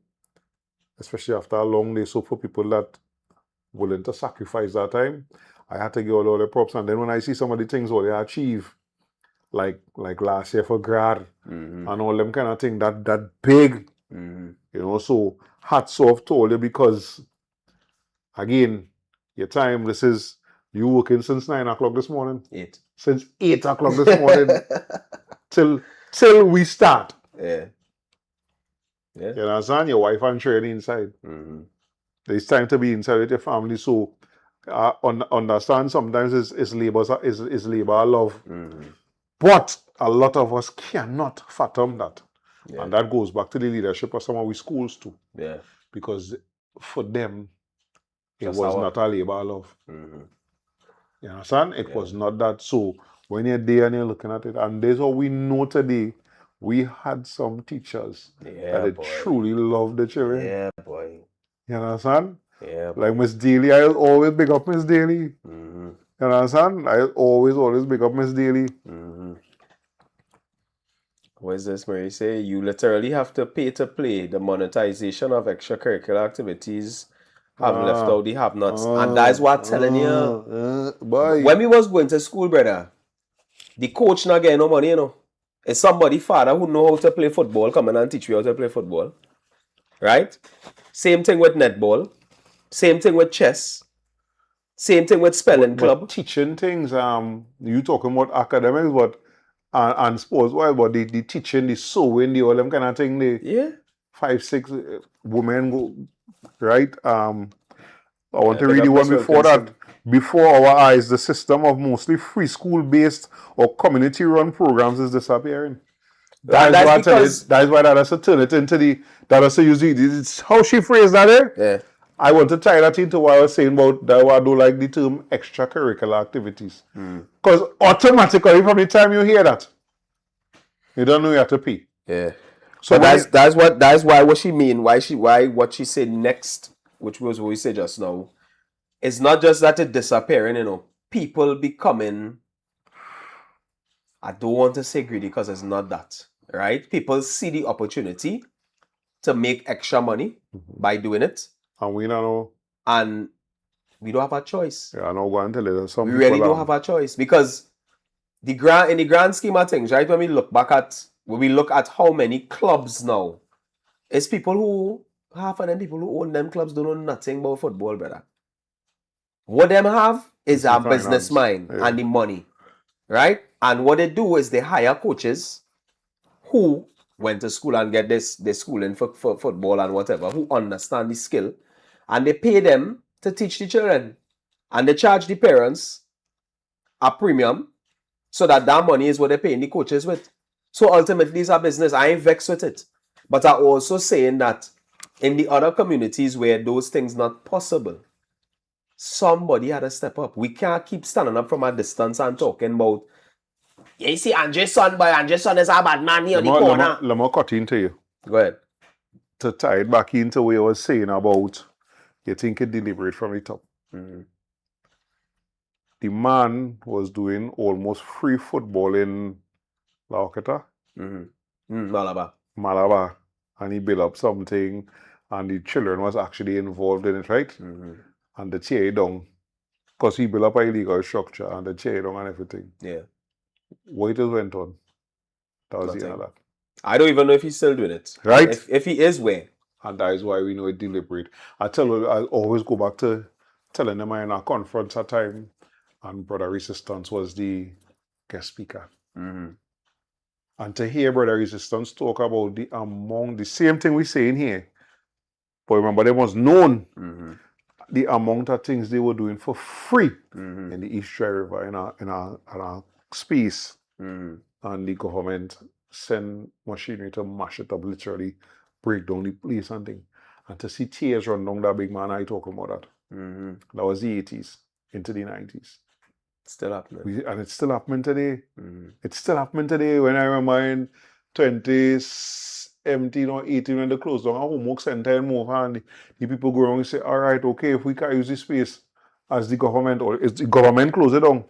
Especially after a long day. So for people that willing to sacrifice that time, I had to give all the props. And then when I see some of the things what they achieve, like last year for grad and all them kind of thing, that big, so hats off to all you, because again, your time, this is you working since 9 o'clock this morning. 8. Since 8 o'clock this morning till we start. Yeah. You understand? Your wife and children inside. It's time to be inside with your family. So understand sometimes it's labor love. But a lot of us cannot fathom that. Yeah. And that goes back to the leadership of some of our schools too. Yeah. Because for them, it was not a labor love. You understand? It was not that. So when you're there and you're looking at it, and there's what we know today, we had some teachers that truly loved the children. Yeah, boy. You understand? Yeah. Like Miss Daly, I'll always big up Miss Daly. You understand? I'll always big up Miss Daly. What is this, Mary? Say you literally have to pay to play. The monetization of extracurricular activities have left out the have-nots. And that's what I'm telling you. When we was going to school, brother, the coach not getting no money, It's somebody father who know how to play football coming and teach you how to play football. Right? Same thing with netball. Same thing with chess. Same thing with spelling club. Teaching things, you talking about academics, and sports, but the teaching, the sewing, all them kind of thing, 5, 6 women go, right? I want to read the one before that. Before our eyes, the system of mostly free school-based or community-run programs is disappearing. That's why that has to turn it into that has to use it's how she phrased that there. Yeah. I want to tie that into what I was saying about that. I don't like the term extracurricular activities. Because automatically from the time you hear that, you don't know you have to pay. Yeah. So that's why what she mean, why what she said next, which was what we said just now. It's not just that it's disappearing, people becoming, I don't want to say greedy because it's not that, right? People see the opportunity to make extra money by doing it. And we don't know. And we don't have a choice. Yeah, I know going to tell some we really don't have a choice because in the grand scheme of things, right? When we look at how many clubs now, it's people who, half of them people who own them clubs don't know nothing about football, brother. What them have is a business mind and the money, right? And what they do is they hire coaches who went to school and get this schooling for football and whatever, who understand the skill, and they pay them to teach the children, and they charge the parents a premium so that money is what they're paying the coaches with. So ultimately, it's a business. I ain't vexed with it, but I'm also saying that in the other communities where those things not possible, somebody had to step up. We can't keep standing up from a distance and talking about, yeah, you see, Andre's son is a bad man here on the corner. Let me cut into you. Go ahead. To tie it back into what I was saying about, you think it deliberate from the top. The man was doing almost free football in Laoketa. Malabar. And he built up something, and the children was actually involved in it, right? And they tear it down. Because he built up a illegal structure, and they tear it down and everything. Yeah. What just went on? That was the end of that. I don't even know if he's still doing it. Right? If he is, where? And that is why we know it deliberate. I always go back to telling them in a conference at time, and Brother Resistance was the guest speaker. Mm-hmm. And to hear Brother Resistance talk about the same thing we saying here, but remember, they was known Mm-hmm. the amount of things they were doing for free Mm-hmm. in the East Dry River in our space, Mm-hmm. and the government send machinery to mash it up, literally break down the place and thing. And to see tears run down that big man, I talking about that. Mm-hmm. That was the 80s into the 90s. Still happening. And it's still happening today. Mm-hmm. It's still happening today. When I remember in 2017 or 18 when they closed down our homework center in Moha, and the people go around and say, all right, okay, if we can use this space as the government, or is the government close it down,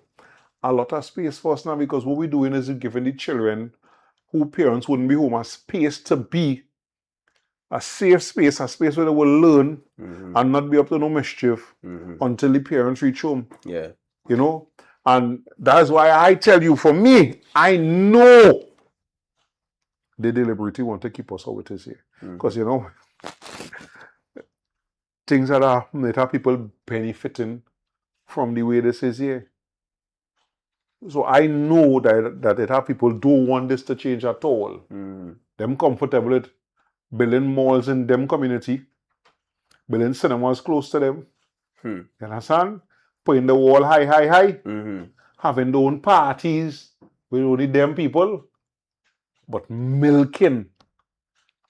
a lot of space for us now, because what we're doing is giving the children who parents wouldn't be home a space to be a safe space, a space where they will learn Mm-hmm. and not be up to no mischief Mm-hmm. until the parents reach home. Yeah. You know? And that's why I tell you, for me, I know they deliberately want to keep us how it is here. Because, you know, things that are people benefiting from the way this is here. So I know that it have people don't want this to change at all. Mm-hmm. Them comfortable with building malls in them community, building cinemas close to them. You understand? Putting the wall high, Mm-hmm. having their own parties with only them people, but milking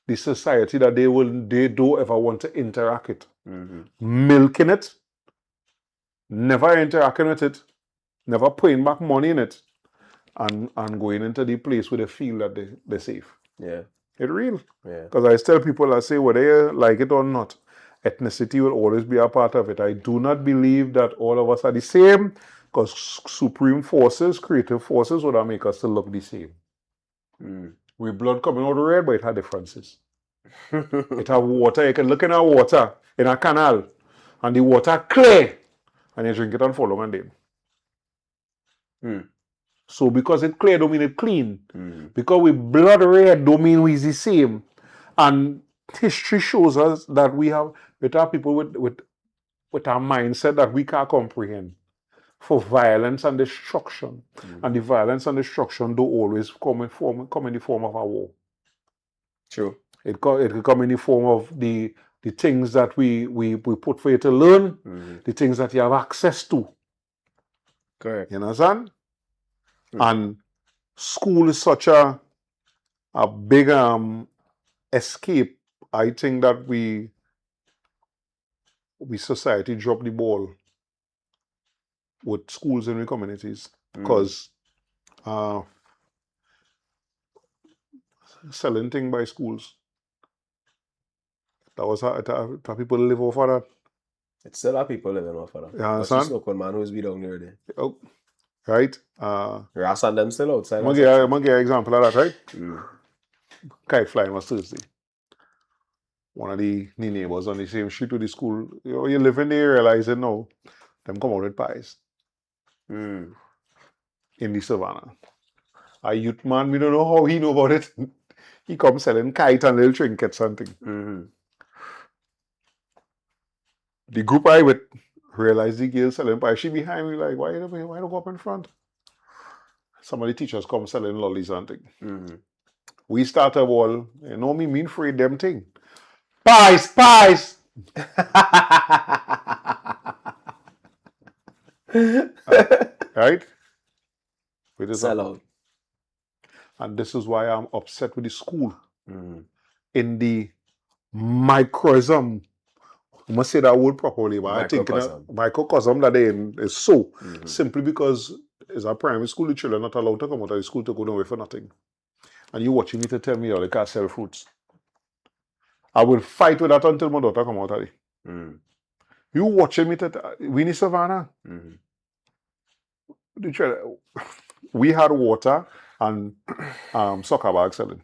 the society that they don't ever want to interact with. Mm-hmm. Milking it, never interacting with it, never putting back money in it, and going into the place where they feel that they're safe. Yeah. It's real. Yeah. Because I tell people, I say, whether you like it or not, ethnicity will always be a part of it. I do not believe that all of us are the same, because supreme forces, creative forces, would make us to look the same. With blood coming out of red, but it had differences. It have water. You can look in our water in a canal, and the water clear, and you drink it and follow and then. So because it clear don't mean it clean. Because we blood red don't mean we the same. And history shows us that we have people with a mindset that we can't comprehend for violence and destruction. And the violence and destruction don't always come in the form of a war. True. It can come in the form of the things that we put for you to learn, the things that you have access to. Correct. You understand? And school is such a big escape. I think that we society drop the ball with schools in the communities, because selling thing by schools, that was how people live off of that. It's still have people living off of that. You understand? Local man who's be down there there. Oh, right? Ras and them still outside. I'm gonna give you an example of that, right? Kite flying was Thursday. One of the neighbors on the same street to the school, you live in there, realizing now, them come out with pies. In the savannah. A youth man, we don't know how he know about it. He comes selling kite and little trinkets and things. The group I with realized the girl selling pie. She behind me like, why don't go up in front? Some of the teachers come selling lollies and things. We start a wall, you know me mean free them thing. Pies! Right? Sell out. And this is why I'm upset with the school. In the microcosm, I must say that word properly, but I think microcosm that they in is so. Simply because it's a primary school, the children are not allowed to come out of the school to go nowhere for nothing. And you watching me to tell me they can't sell fruits. I will fight with that until my daughter come out of it. You watching me to Winnie Savannah? We had water and soccer bag selling.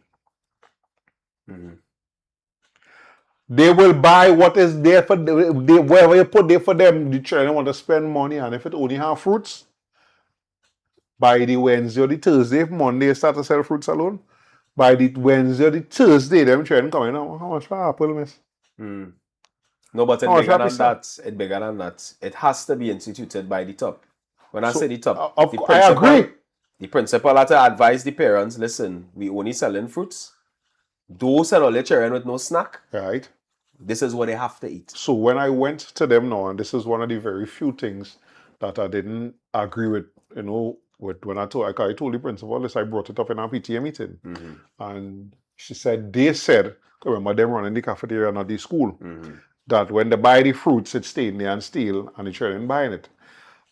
They will buy what is there for wherever you put there for them. The children want to spend money, and if it only have fruits, by the Wednesday or the Thursday, if Monday start to sell fruits alone, by the Wednesday or the Thursday, them children coming out. How much for apple, miss? No, but it's bigger than that. It has to be instituted by the top. When I say the top, I agree. The principal had to advise the parents, listen, we only selling fruits. Don't sell all your children with no snack. Right. This is what they have to eat. So when I went to them now, and this is one of the very few things that I didn't agree with, with when I told the principal this, I brought it up in our PTA meeting. Mm-hmm. And she said, they said, remember them running the cafeteria, not the school, Mm-hmm. that when they buy the fruits, it's staying there and steal, and the children buying it.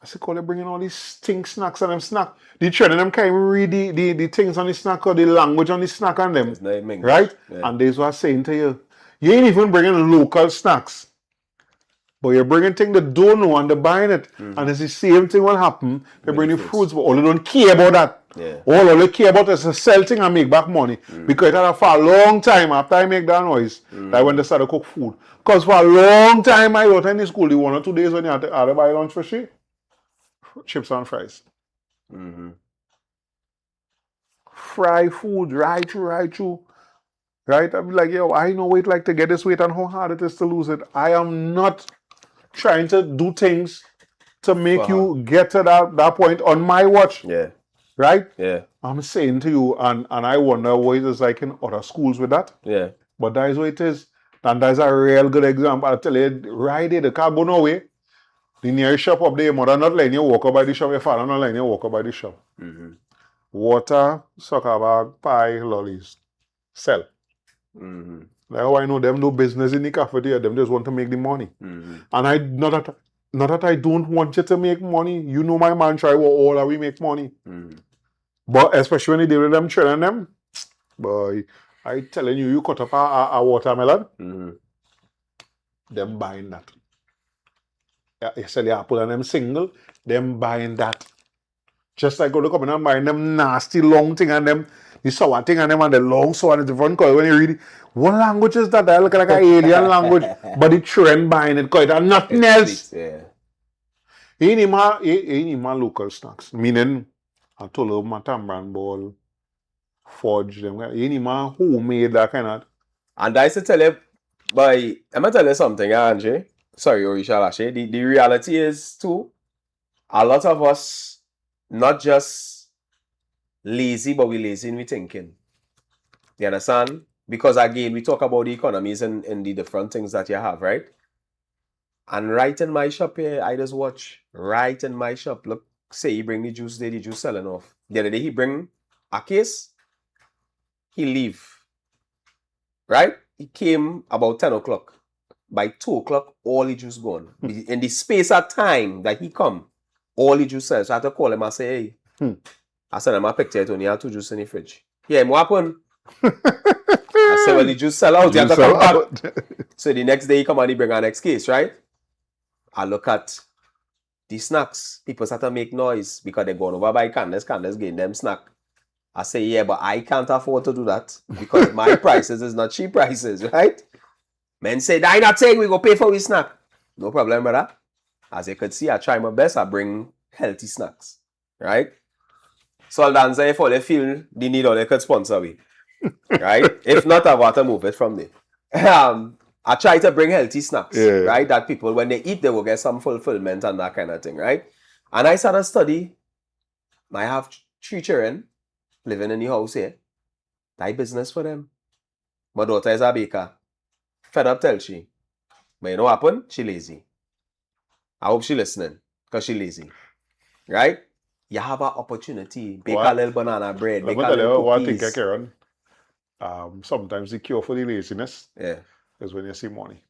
I said, they're bringing all these stink snacks and them snack. The children them can't even read the things on the snack or the language on the snack on them. Right? Yeah. And this was saying to you, you ain't even bringing local snacks. But you're bringing things that don't know and they're buying it. Mm-hmm. And it's the same thing will happen. They bring the fruits, but all they don't care about that. Yeah. All they care about is to sell things and make back money. Mm-hmm. Because it had for a long time after I make that noise, that when they start to cook food. Because for a long time I wrote in the school, the 1 or 2 days when you had to buy lunch for she, chips and fries. Mm-hmm. Fry food right through. Right? I'd be like, yo, I know what it's like to get this weight and how hard it is to lose it. I am not trying to do things to make you get to that point on my watch. Yeah. Right? Yeah. I'm saying to you, and I wonder what it is like in other schools with that. Yeah. But that is what it is. And that's a real good example. I tell you, right there, the car go nowhere. The nearest shop up there, your mother not letting you walk up by the shop, your father not letting you walk up by the shop. Mm-hmm. Water, soccer bag, pie, lollies. Sell. Mm-hmm. That's how I know them do business in the cafeteria. Them just want to make the money. Mm-hmm. And I not that I don't want you to make money. You know my mantra, all that we make money. Mm-hmm. But especially when you deal with them children, them, boy, I telling you, you cut up a watermelon, them buying that. You sell the apple and them single, them buying that. Just like go to come in and buying them nasty long thing and them the sour thing and them and the long sour and the different color. When you read it, what language is that? That look like an alien language, but the trend buying it because and nothing else. Yeah. Ain't my local snacks. Meaning, I told you my tambran ball, fudge, them. Ain't my homemade that kind of. And I used to tell you, boy, I'm gonna tell you something, Angie. Sorry, Orisha. The reality is too, a lot of us not just lazy, but we lazy in we thinking. You understand? Because again, we talk about the economies and the different things that you have, right? And right in my shop here, I just watch. Right in my shop, look, say he bring the juice there, the juice selling off. The other day he bring a case, he leave. Right? He came about 10 o'clock. By 2 o'clock, all the juice gone. In the space of time that he come, all the juice sells. So I had to call him and say, hey. I said, I'm a picture it only had 2 juice in the fridge. Yeah, what happened? I said, well, the juice sell out. You have to come back. So the next day he come and he bring our next case, right? I look at the snacks. People start to make noise because they're going over by Candace getting them snack. I say, yeah, but I can't afford to do that because my prices is not cheap prices, right? Men say, I not saying we go pay for we snack. No problem, brother. As you could see, I try my best. I bring healthy snacks, right? So I'll dance if all they feel the need or they could sponsor me, right? If not, I want to move it from there. I try to bring healthy snacks, right? That people, when they eat, they will get some fulfillment and that kind of thing, right? And I started study. I have 3 children living in the house here. I business for them. My daughter is a baker. Fed up, tell she. But you know what happened? She lazy. I hope she listening. Because she lazy. Right? You have an opportunity. Bake a little banana bread. Bake a little what I cookies. think, Karen, sometimes the cure for the laziness is when you see money.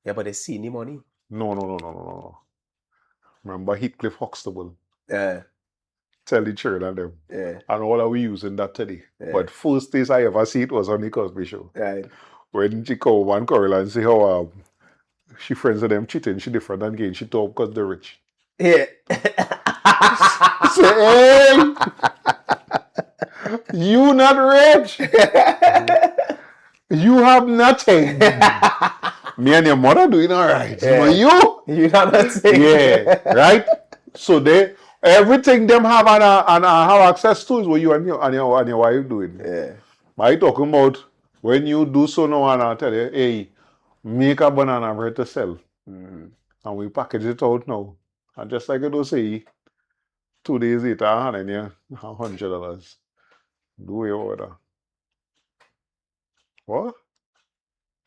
Yeah, but they see the money. No. Remember Heathcliff Huxtable? Yeah. Tell the children and them. Yeah. And all are we using that today. Yeah. But first days I ever see it was on the Cosby Show. Right. When she called one Coral and see how she friends with them cheating, she different than gain. She talk because they're rich. Yeah. Say, hey, you not rich. You have nothing. Me and your mother doing all right. Yeah. But you have nothing. Yeah, right? So everything them have and have access to is what you and your wife doing. Yeah. I talking about when you do so now and I tell you, hey, make a banana bread to sell. Mm-hmm. And we package it out now. And just like you do say, 2 days later, I hand you $100. Do your order. What?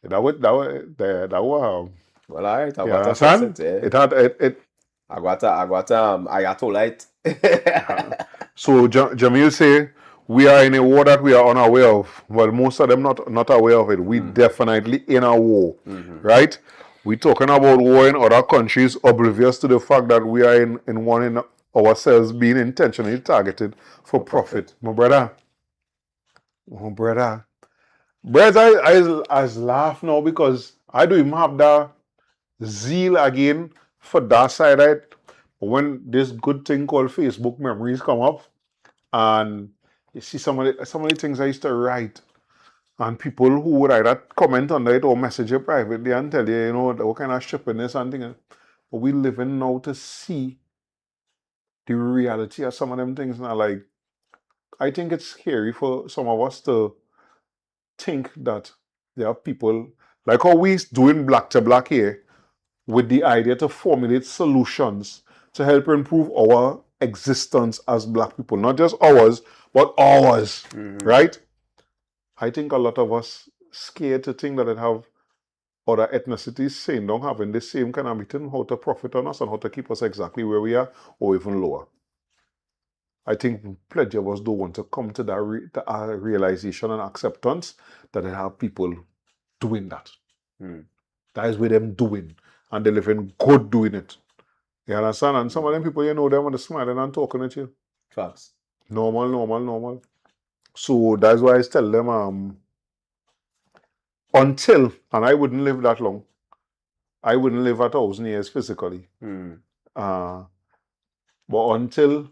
That was Well, all right, I you got to fix understand? it. Yeah. It had it I got Ayatolite. so Jamil say we are in a war that we are unaware of. Well, most of them not aware of it. We definitely in a war, right? We talking about war in other countries, oblivious to the fact that we are in one in ourselves being intentionally targeted for profit. My brother, I laugh now because I don't even have that zeal again for that side, right? When this good thing called Facebook memories come up, and you see some of the things I used to write, and people who would either comment on it or message you privately and tell you, what kind of stupidness and things. But we living now to see the reality of some of them things now. Like, I think it's scary for some of us to think that there are people like how we doing black to black here with the idea to formulate solutions to help improve our existence as black people. Not just ours, but ours, right? I think a lot of us scared to think that it have other ethnicities saying don't having the same kind of meeting, how to profit on us and how to keep us exactly where we are or even lower. I think plenty of us don't want to come to that realization and acceptance that it have people doing that. That is what them doing. And they're living good doing it. You understand? And some of them people, them when they're smiling and talking at you. Facts. Normal. So that's why I tell them, until, and I wouldn't live that long, I wouldn't live 1,000 years physically. But until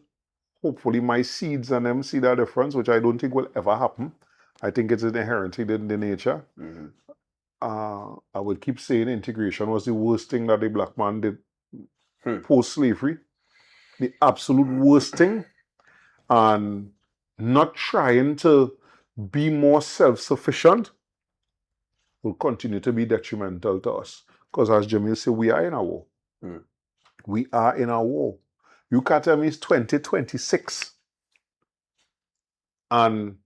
hopefully my seeds and them see that difference, which I don't think will ever happen. I think it's inherently in the nature. I would keep saying integration was the worst thing that the black man did post-slavery. The absolute worst thing. And not trying to be more self-sufficient will continue to be detrimental to us. Because as Jamil said, we are in a war. We are in a war. You can't tell me it's 2026. And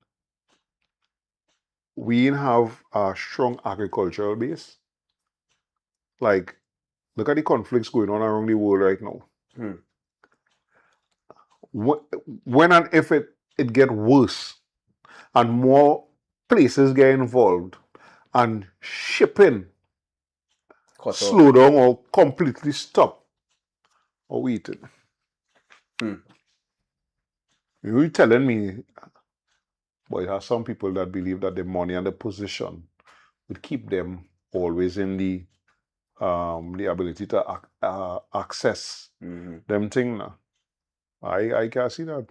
we have a strong agricultural base. Like, look at the conflicts going on around the world right now. When and if it get worse and more places get involved and shipping slow down or completely stop, or we eating? You're telling me, but you have some people that believe that the money and the position would keep them always in the ability to access them thing now. I can't see that.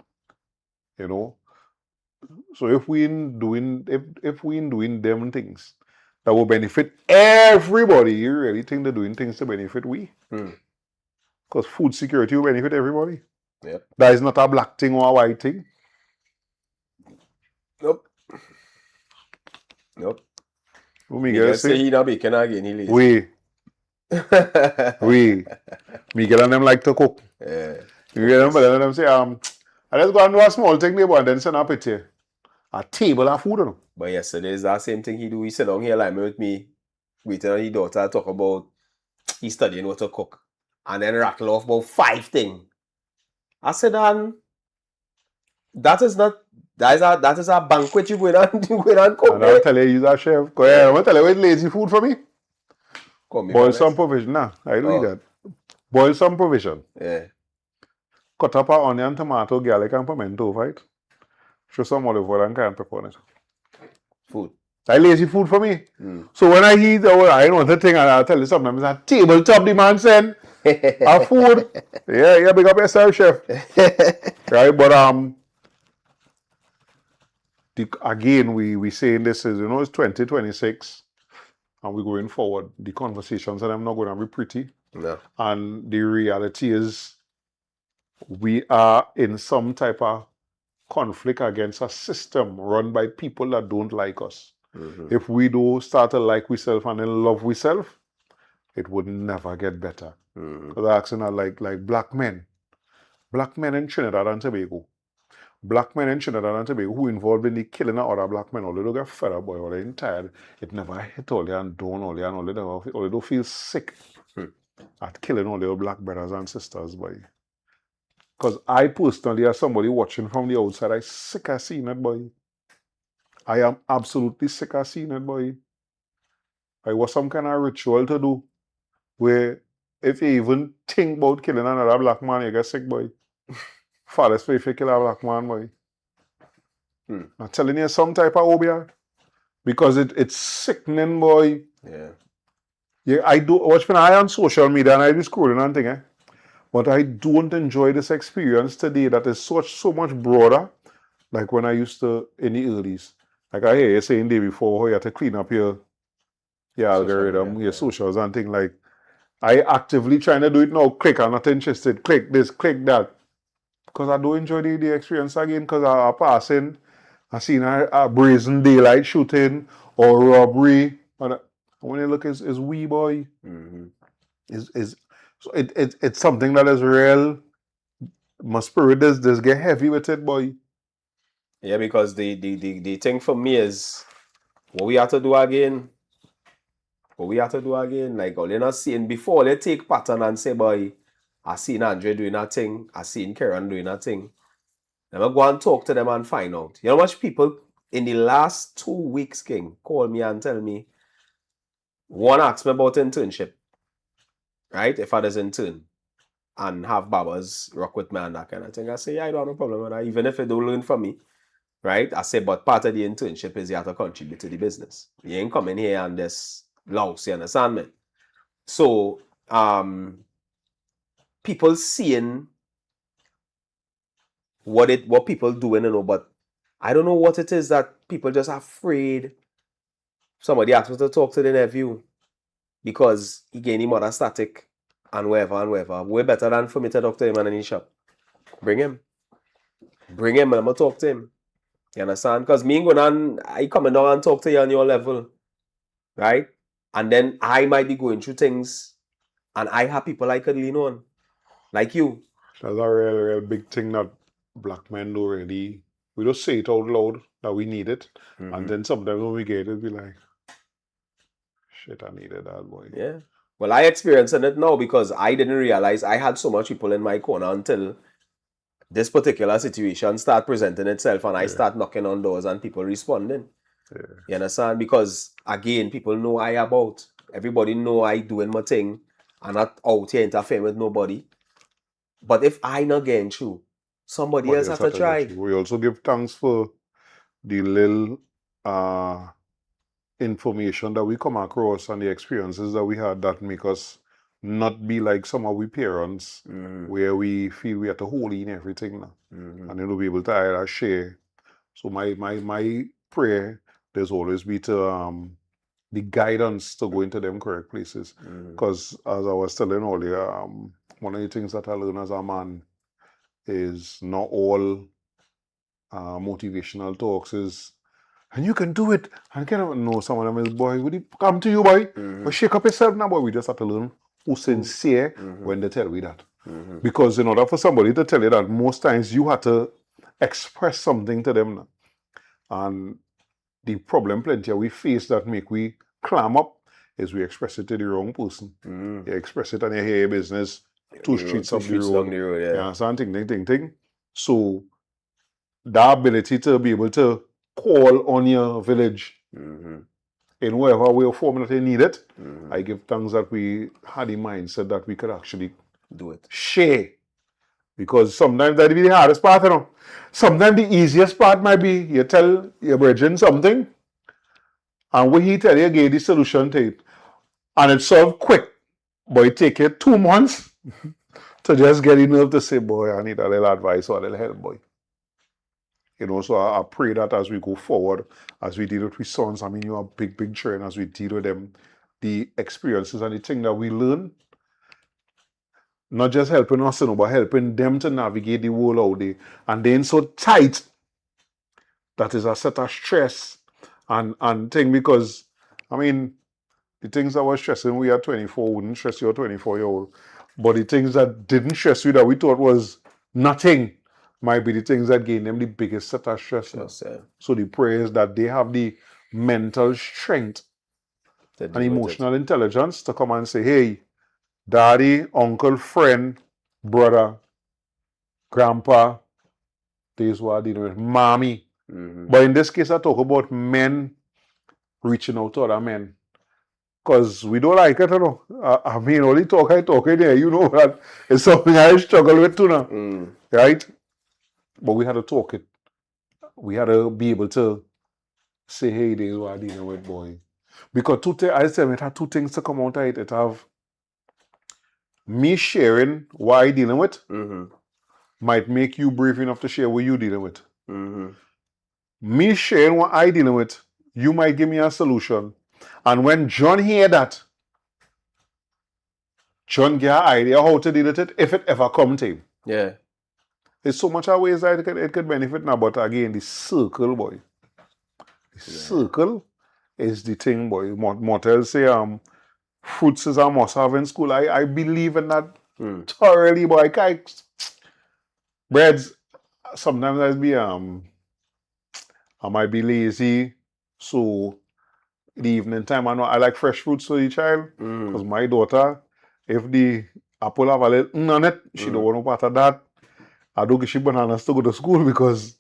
So if we in doing them things that will benefit everybody, you really think they're doing things to benefit we? Because food security will benefit everybody. Yep. That is not a black thing or a white thing. Nope. Miguel say he not baking again, he lazy. Miguel and them like to cook. Miguel and them say, let's go and do a small thing there, and then send up it here. A table of food, But yesterday is that same thing he do. He sit down here like with me, waiting on his daughter talk about he studying what to cook. And then rattle off about 5 things. I said, that is a banquet you go in and cook. And I'll tell you, he's a chef. Go ahead, I'm going to tell you it's lazy food for me. Boil some provision. Nah, I don't eat that. Boil some provision. Yeah. Cut up an onion, tomato, garlic, and pimento, right? Show some olive oil and cayenne pepper on it. Food. That's lazy food for me. So when I eat, I know the thing, and I'll tell you something. It's a tabletop, the man send. A food. Yeah, big up yourself, chef. Right, but again, we saying this is, it's 2026, and we're going forward. The conversations and I'm not going to be pretty. No. And the reality is, we are in some type of conflict against a system run by people that don't like us. If we do start to like ourselves and then love ourselves, it would never get better. Mm-hmm. Because I asking her like black men in Trinidad and Tobago. Black men in Trinidad and Tobago who involved in the killing of other black men, all they don't get fed up, boy, all they tired. It never hit all they and done all they and all they don't feel sick at killing all their black brothers and sisters, boy. Because I personally, as somebody watching from the outside, I sick of seeing it, boy. I am absolutely sick of seeing it, boy. I was some kind of ritual to do where if you even think about killing another black man, you get sick, boy. Father's pay if you kill a black man, boy. I'm telling you, some type of obia. Because it's sickening, boy. Yeah. Yeah, I do watch when I on social media and I be scrolling and thing, but I don't enjoy this experience today that is so much broader, like when I used to in the earlys. Like I hear you saying day before how you have to clean up your algorithm, media, your socials and thing like. I actively trying to do it now. Click, I'm not interested. Click this, click that. Because I don't enjoy the experience again because I passing, I seen a brazen daylight shooting or robbery. And when you look, it's wee boy. Mm-hmm. So it's something that is real. My spirit does get heavy with it, boy. Yeah, because the thing for me is what we have to do again. Like all you're not seeing before, they take pattern and say, boy, I seen Andre doing a thing, I seen Karen doing a thing. Then I go and talk to them and find out. You know how much people in the last 2 weeks, King, call me and tell me, one asked me about internship. Right? If I does intern and have barbers rock with me and that kind of thing. I say, yeah, I don't have no problem with that. Even if you don't learn from me. Right? I say, but part of the internship is you have to contribute to the business. You ain't coming here and just louse, you understand me? So, people seeing what people doing, you know, but I don't know what it is that people just afraid. Somebody asked me to talk to the nephew because he gave him mother static and wherever. Way better than for me to talk to him in any shop. Bring him and I'm gonna talk to him. You understand? Because me going on, I come down and talk to you on your level, right? And then I might be going through things and I have people I could lean on, like you. That's a real big thing that black men do really. We don't say it out loud that we need it. And then sometimes when we get it, we like, shit, I needed that, boy. Yeah. Well, I experiencing it now because I didn't realize I had so much people in my corner until this particular situation start presenting itself and I start knocking on doors and people responding. Yeah. You understand? Because again, people know I about. Everybody know I doing my thing. I'm not out here interfering with nobody. But if I not getting through, somebody else have to try. We also give thanks for the little information that we come across and the experiences that we had that make us not be like some of our parents where we feel we have to hold in everything now. And then we'll be able to either share. So my prayer there's always be to the guidance to go into them correct places. Because as I was telling earlier, one of the things that I learned as a man is not all motivational talks is, and you can do it. And kind of know some of them is, boy, would it come to you, boy? But shake up yourself now, boy. We just have to learn who's sincere when they tell you that. Because in order for somebody to tell you that, most times you have to express something to them now. And the problem plenty we face that make we clam up is we express it to the wrong person. You express it and you hear your business 2 streets up the road. Yeah. You understand? Ting. So the ability to be able to call on your village in whatever way or form that they need it, I give thanks that we had the mindset that we could actually do it. Share. Because sometimes that'll be the hardest part, you know. Sometimes the easiest part might be you tell your brethren something, and when he tell you, give the solution to it. And it's solved quick, but it take you 2 months to just get enough to say, boy, I need a little advice or a little help, boy. You know, so I pray that as we go forward, as we deal with our sons, I mean, you are big picture, and as we deal with them, the experiences and the thing that we learn, not just helping us, you know, but helping them to navigate the world out there. And then so tight, that is a set of stress and thing, because, I mean, the things that were stressing we at 24 wouldn't stress your 24-year-old. But the things that didn't stress you that we thought was nothing might be the things that gain them the biggest set of stress. Just, So the prayer is that they have the mental strength to and deal with it. emotional intelligence to come and say, hey, daddy, uncle, friend, brother, grandpa, this is what I deal with, mommy. Mhm. But in this case, I talk about men reaching out to other men. Because we don't like it, you know. I mean, only talk I talk in here, you know that it's something I struggle with too now. Right? But we had to talk it. We had to be able to say, hey, this is what I'm dealing with, boy. Because I said it had two things to come out of it. It have me sharing what I'm dealing with might make you brave enough to share what you're dealing with. Me sharing what I'm dealing with, you might give me a solution. And when John hear that, John get an idea how to deal with it if it ever come to him. Yeah. There's so much ways that it could benefit now, but again, the circle, boy. The circle is the thing, boy. Motel say fruits is a must have in school. I believe in that thoroughly, boy. I can't breads sometimes I might be lazy, so the evening time I like fresh fruits for the child. Because my daughter, if the apple have a little on it, she don't want no part of that. I don't give she bananas to go to school because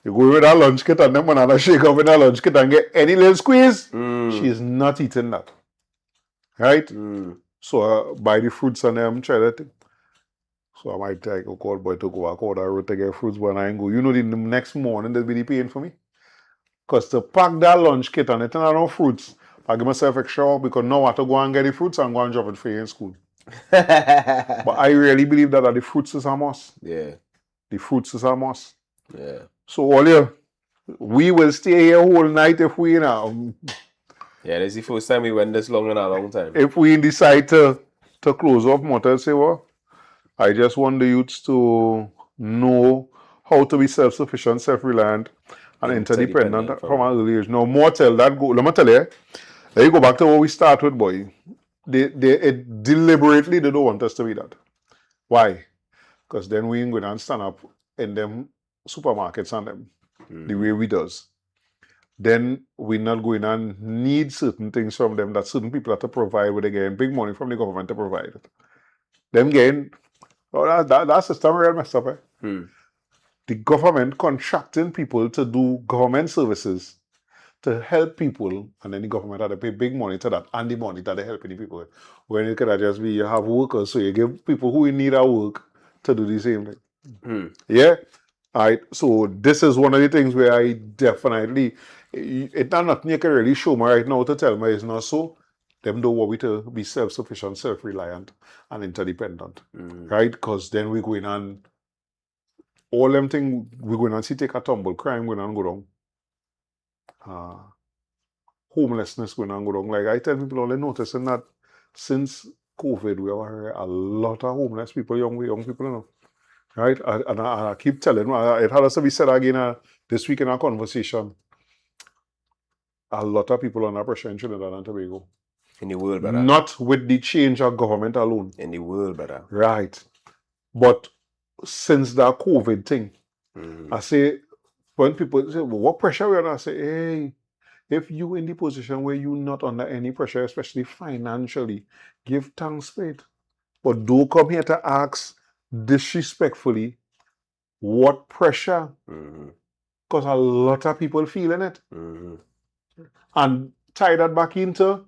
you go with that lunch kit and then banana shake up in that lunch kit and get any little squeeze, she is not eating that. Right? So buy the fruits and them, try that thing. So I might take a call boy to go walk out the road to get fruits, but I ain't go. You know, the next morning they'll be the pain for me. Because to pack that lunch kit and it ain't no fruits, I give myself extra work because now I have to go and get the fruits and go and drop it for you in school. But I really believe that the fruits is a must. Yeah. The fruits is a must. Yeah. So all you, we will stay here whole night if we now. Yeah, this is the first time we went this long in a long time. If we decide to close off Motel, say what? I just want the youths to know how to be self-sufficient, self-reliant, and interdependent from an early age. Now, Motel, that go. Let me tell you, let you go back to what we start with, boy. They deliberately they don't want us to be that. Why? Because then we ain't going to stand up in them supermarkets and them the way we does. Then we're not going to need certain things from them that certain people have to provide with again big money from the government to provide it. Them again, that system real messed up. The government contracting people to do government services to help people, and then the government had to pay big money to that, and the money that they're helping the people. When it could just be you have workers, so you give people who need a work to do the same thing. Yeah? Alright, so this is one of the things where I definitely, it's not nothing you can really show me right now to tell me it's not so. Them don't want me to be self-sufficient, self-reliant, and interdependent. Right? Because then we're going on, all them things, we're going to see take a tumble, crime going on go down. Homelessness going on go down. Like I tell people, only noticing that since COVID, we have a lot of homeless people, young people, you know. Right? And I keep telling you, it had to be said again this week in our conversation. A lot of people under pressure in Trinidad and Tobago. In the world, brother. Not with the change of government alone. In the world, brother. Right. But since that COVID thing, I say, when people say, well, what pressure we under? I say, hey, if you in the position where you're not under any pressure, especially financially, give thanks for it. But don't come here to ask disrespectfully what pressure. Because a lot of people feeling it. And tie that back into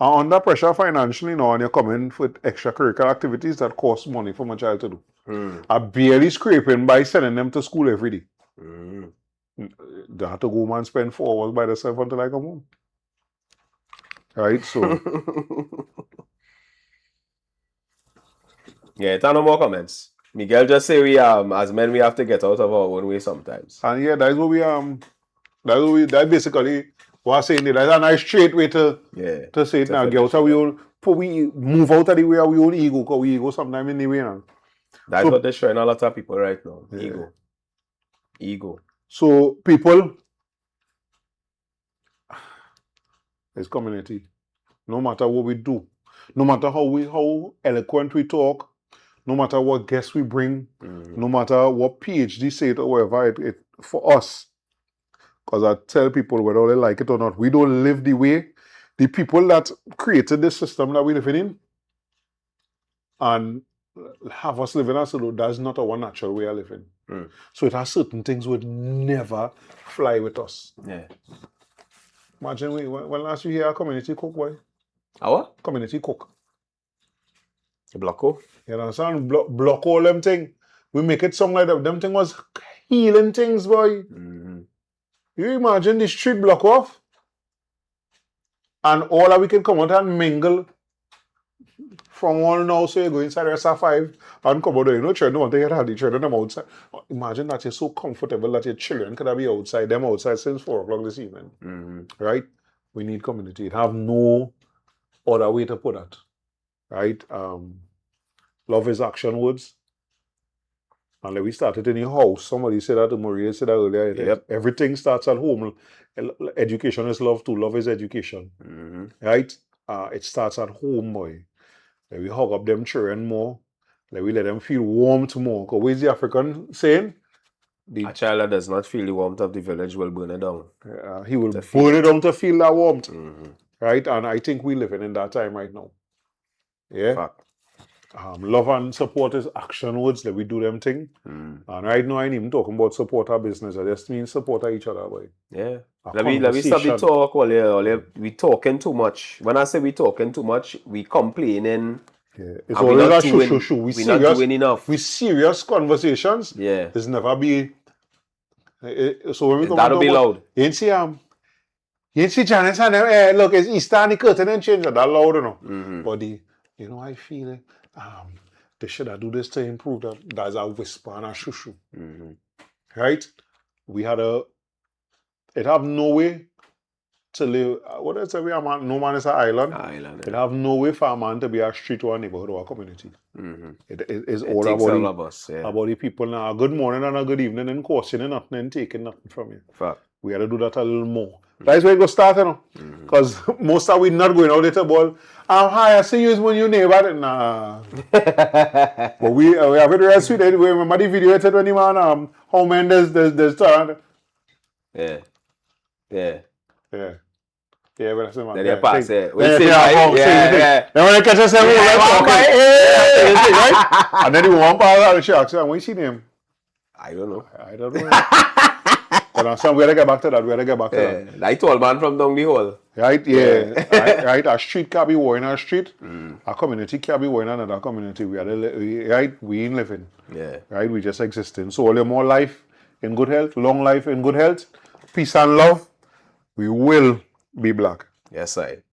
under pressure financially now, and you're coming with extracurricular activities that cost money for my child to do. I'm barely scraping by sending them to school every day. They have to go home and spend 4 hours by themselves until I come home. Right? So yeah, no more comments. Miguel just say we as men we have to get out of our own way sometimes. And yeah, that's what we that's basically what I'm saying. That's a nice straight way to say it now. Get out of we move out of the way of we own ego, because we ego sometimes in the way now. That's what they're showing a lot of people right now. Ego. So people, it's community. no matter what we do, no matter how eloquent we talk, no matter what guests we bring, no matter what PhD say it or whatever, it for us, because I tell people whether they like it or not, we don't live the way the people that created this system that we live in and have us living as though that's not our natural way of living. So it has certain things would never fly with us. Yeah. Imagine when last you hear a community cook, boy. Our? Community cook. The Blocko? You understand? Block all them thing. We make it sound like that. Them thing was healing things, boy. You imagine the street block off and all that we can come out and mingle from all now, so you go inside the S5 and come out there. You know, children want to get the children them outside. Imagine that you're so comfortable that your children could be outside, them outside since 4 o'clock this evening. Right? We need community. It have no other way to put that. Right? Love is action words. And like we started in your house. Somebody said that to Maria, said that earlier. Yep. Everything starts at home. Education is love too. Love is education. Right? It starts at home, boy. Like we hug up them children more. Like we let them feel warmth more. Because where's the African saying? A child that does not feel the warmth of the village will burn it down. He will burn it down to feel that warmth. Right? And I think we're living in that time right now. Yeah? Fact. Love and support is action words that we do them thing. And right now I ain't even talking about support our business. I just mean support each other, boy. Yeah. Let me stop the talk. We talking too much. When I say we talking too much, we complaining. Yeah. It's always a shoo. We're not doing enough. We serious conversations. Yeah. There's never be. So when we come that'll be loud. You ain't see Janice and look, it's Easter and the curtain and change that loud, you know. But I feel it. They should have do this to improve that. That's a whisper and a shoo. Right? It have no way to live. What I say, no man is an island. It have no way for a man to be a street or a neighborhood or a community. It is all about the people now. A good morning and a good evening and questioning nothing and taking nothing from you. Fact. We got to do that a little more. That's where it go start, you know. Because most of we not going out at ball. Hi, I see you when you neighbor. Nah. But we have it real sweet anyway. Remember the video I said when you man how men there's turn. Yeah, but that's the man. Then you pass it. Yeah. Then when I catch us, right? And then you want pass out and she asks, when you see him? I don't know. But we had to get back to that. Like tall man from down the hall. Right, yeah. Right, a street can be war in a street. A community can be war in another community. We ain't living. Yeah. Right, we just existing. So all your more life in good health, long life in good health, peace and love, we will be black. Yes, I.